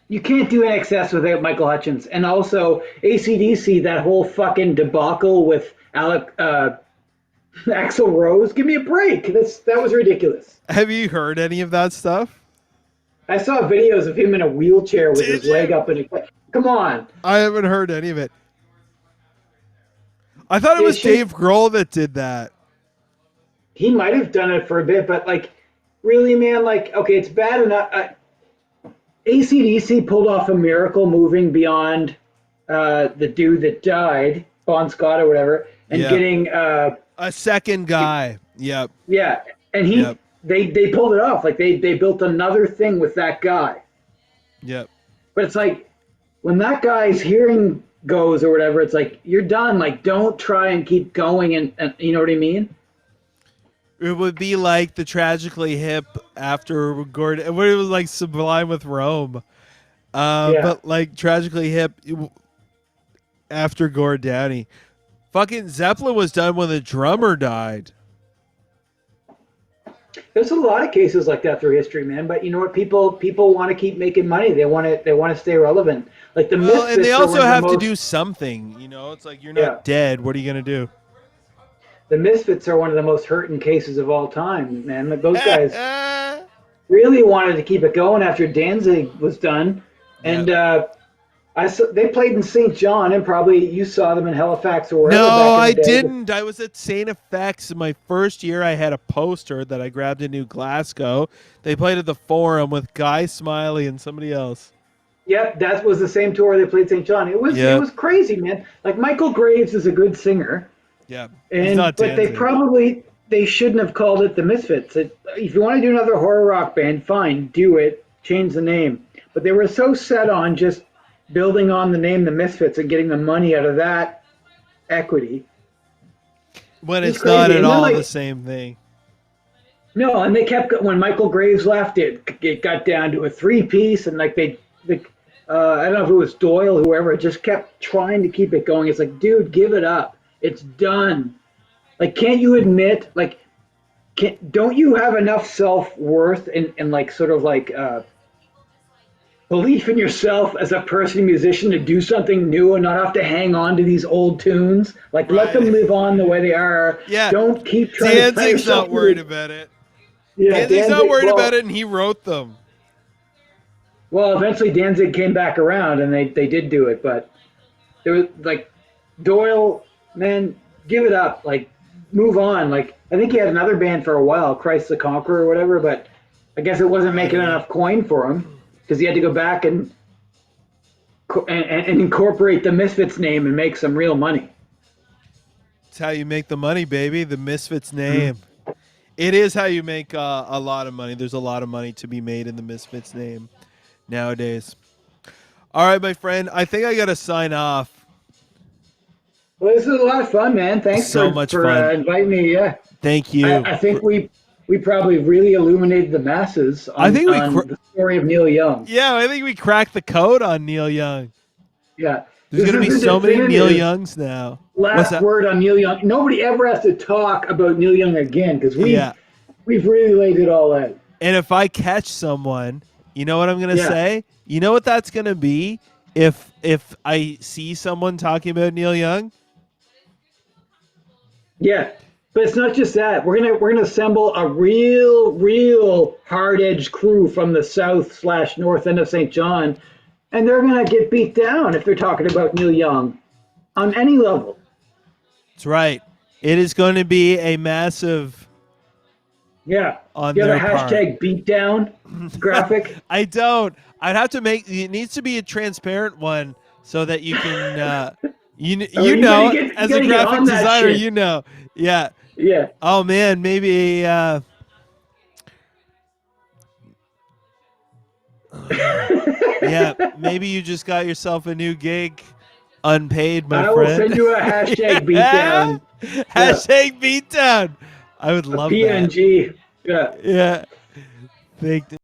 You can't do In Excess without Michael Hutchence. And also AC/DC, that whole fucking debacle with Axl Rose. Give me a break. That was ridiculous. Have you heard any of that stuff? I saw videos of him in a wheelchair with his leg up in a. Come on. I haven't heard any of it. I thought it was Dave Grohl that did that. He might have done it for a bit, but like, really, man, like, okay, it's bad enough. AC/DC pulled off a miracle moving beyond the dude that died, Bon Scott or whatever, and getting a second guy. Yep. Yeah, and they pulled it off. Like they built another thing with that guy. Yep. But it's like when that guy's hearing goes or whatever, it's like you're done. Like don't try and keep going, and you know what I mean. It would be like the Tragically Hip after Gordon. What it was like Sublime with Rome, but like Tragically Hip after Gord Downie. Fucking Zeppelin was done when the drummer died. There's a lot of cases like that through history, man. But you know what? People want to keep making money. They want to stay relevant. Like the Misfits, and they also have to do something. You know, it's like you're not dead. What are you gonna do? The Misfits are one of the most hurting cases of all time, man. Like, those guys really wanted to keep it going after Danzig was done, and they played in St. John, and probably you saw them in Halifax or wherever. No, I didn't. I was at St. FX in my first year. I had a poster that I grabbed in New Glasgow. They played at the Forum with Guy Smiley and somebody else. Yep, that was the same tour they played St. John. It was crazy, man. Like Michael Graves is a good singer. Yeah, but they shouldn't have called it the Misfits. If you want to do another horror rock band, fine, do it. Change the name. But they were so set on just building on the name the Misfits and getting the money out of that equity. When it's not at all the same thing. No, and they kept when Michael Graves left, it got down to a 3-piece, and like I don't know if it was Doyle, whoever, just kept trying to keep it going. It's like, dude, give it up. It's done. Like, can't you admit, like, don't you have enough self-worth and like sort of like belief in yourself as a person, musician, to do something new and not have to hang on to these old tunes? Like, let them live on the way they are. Yeah. Don't keep trying Danzig's to not worried about it. Yeah, Danzig's not worried about it, and he wrote them. Well, eventually Danzig came back around, and they did do it, but there was like Doyle. Man, give it up. Like, move on. Like, I think he had another band for a while, Christ the Conqueror or whatever, but I guess it wasn't making enough coin for him because he had to go back and incorporate the Misfits name and make some real money. It's how you make the money, baby. The Misfits name. Mm-hmm. It is how you make a lot of money. There's a lot of money to be made in the Misfits name nowadays. All right, my friend. I think I got to sign off. Well, this was a lot of fun, man. Thanks so much for fun. Inviting me. Yeah, thank you. I think we probably really illuminated the masses on the story of Neil Young. Yeah, I think we cracked the code on Neil Young. Yeah, there's going to be so many Neil Youngs now. Last word on Neil Young. Nobody ever has to talk about Neil Young again because we've really laid it all out. And if I catch someone, you know what I'm going to say? You know what that's going to be if I see someone talking about Neil Young? Yeah, but it's not just that. We're gonna assemble a real hard-edged crew from the south/north end of St. John, and they're gonna get beat down if they're talking about Neil Young on any level. That's right. It is going to be a massive. Yeah. On you have their a hashtag beatdown graphic? I don't. I'd have to make. It needs to be a transparent one so that you can. You know, as a graphic designer, you know. Yeah. Yeah. Oh, man, maybe yeah, maybe you just got yourself a new gig, unpaid, my friend. I will send you a hashtag beatdown. Hashtag beatdown. I would A love that. PNG. Yeah. Yeah. Fake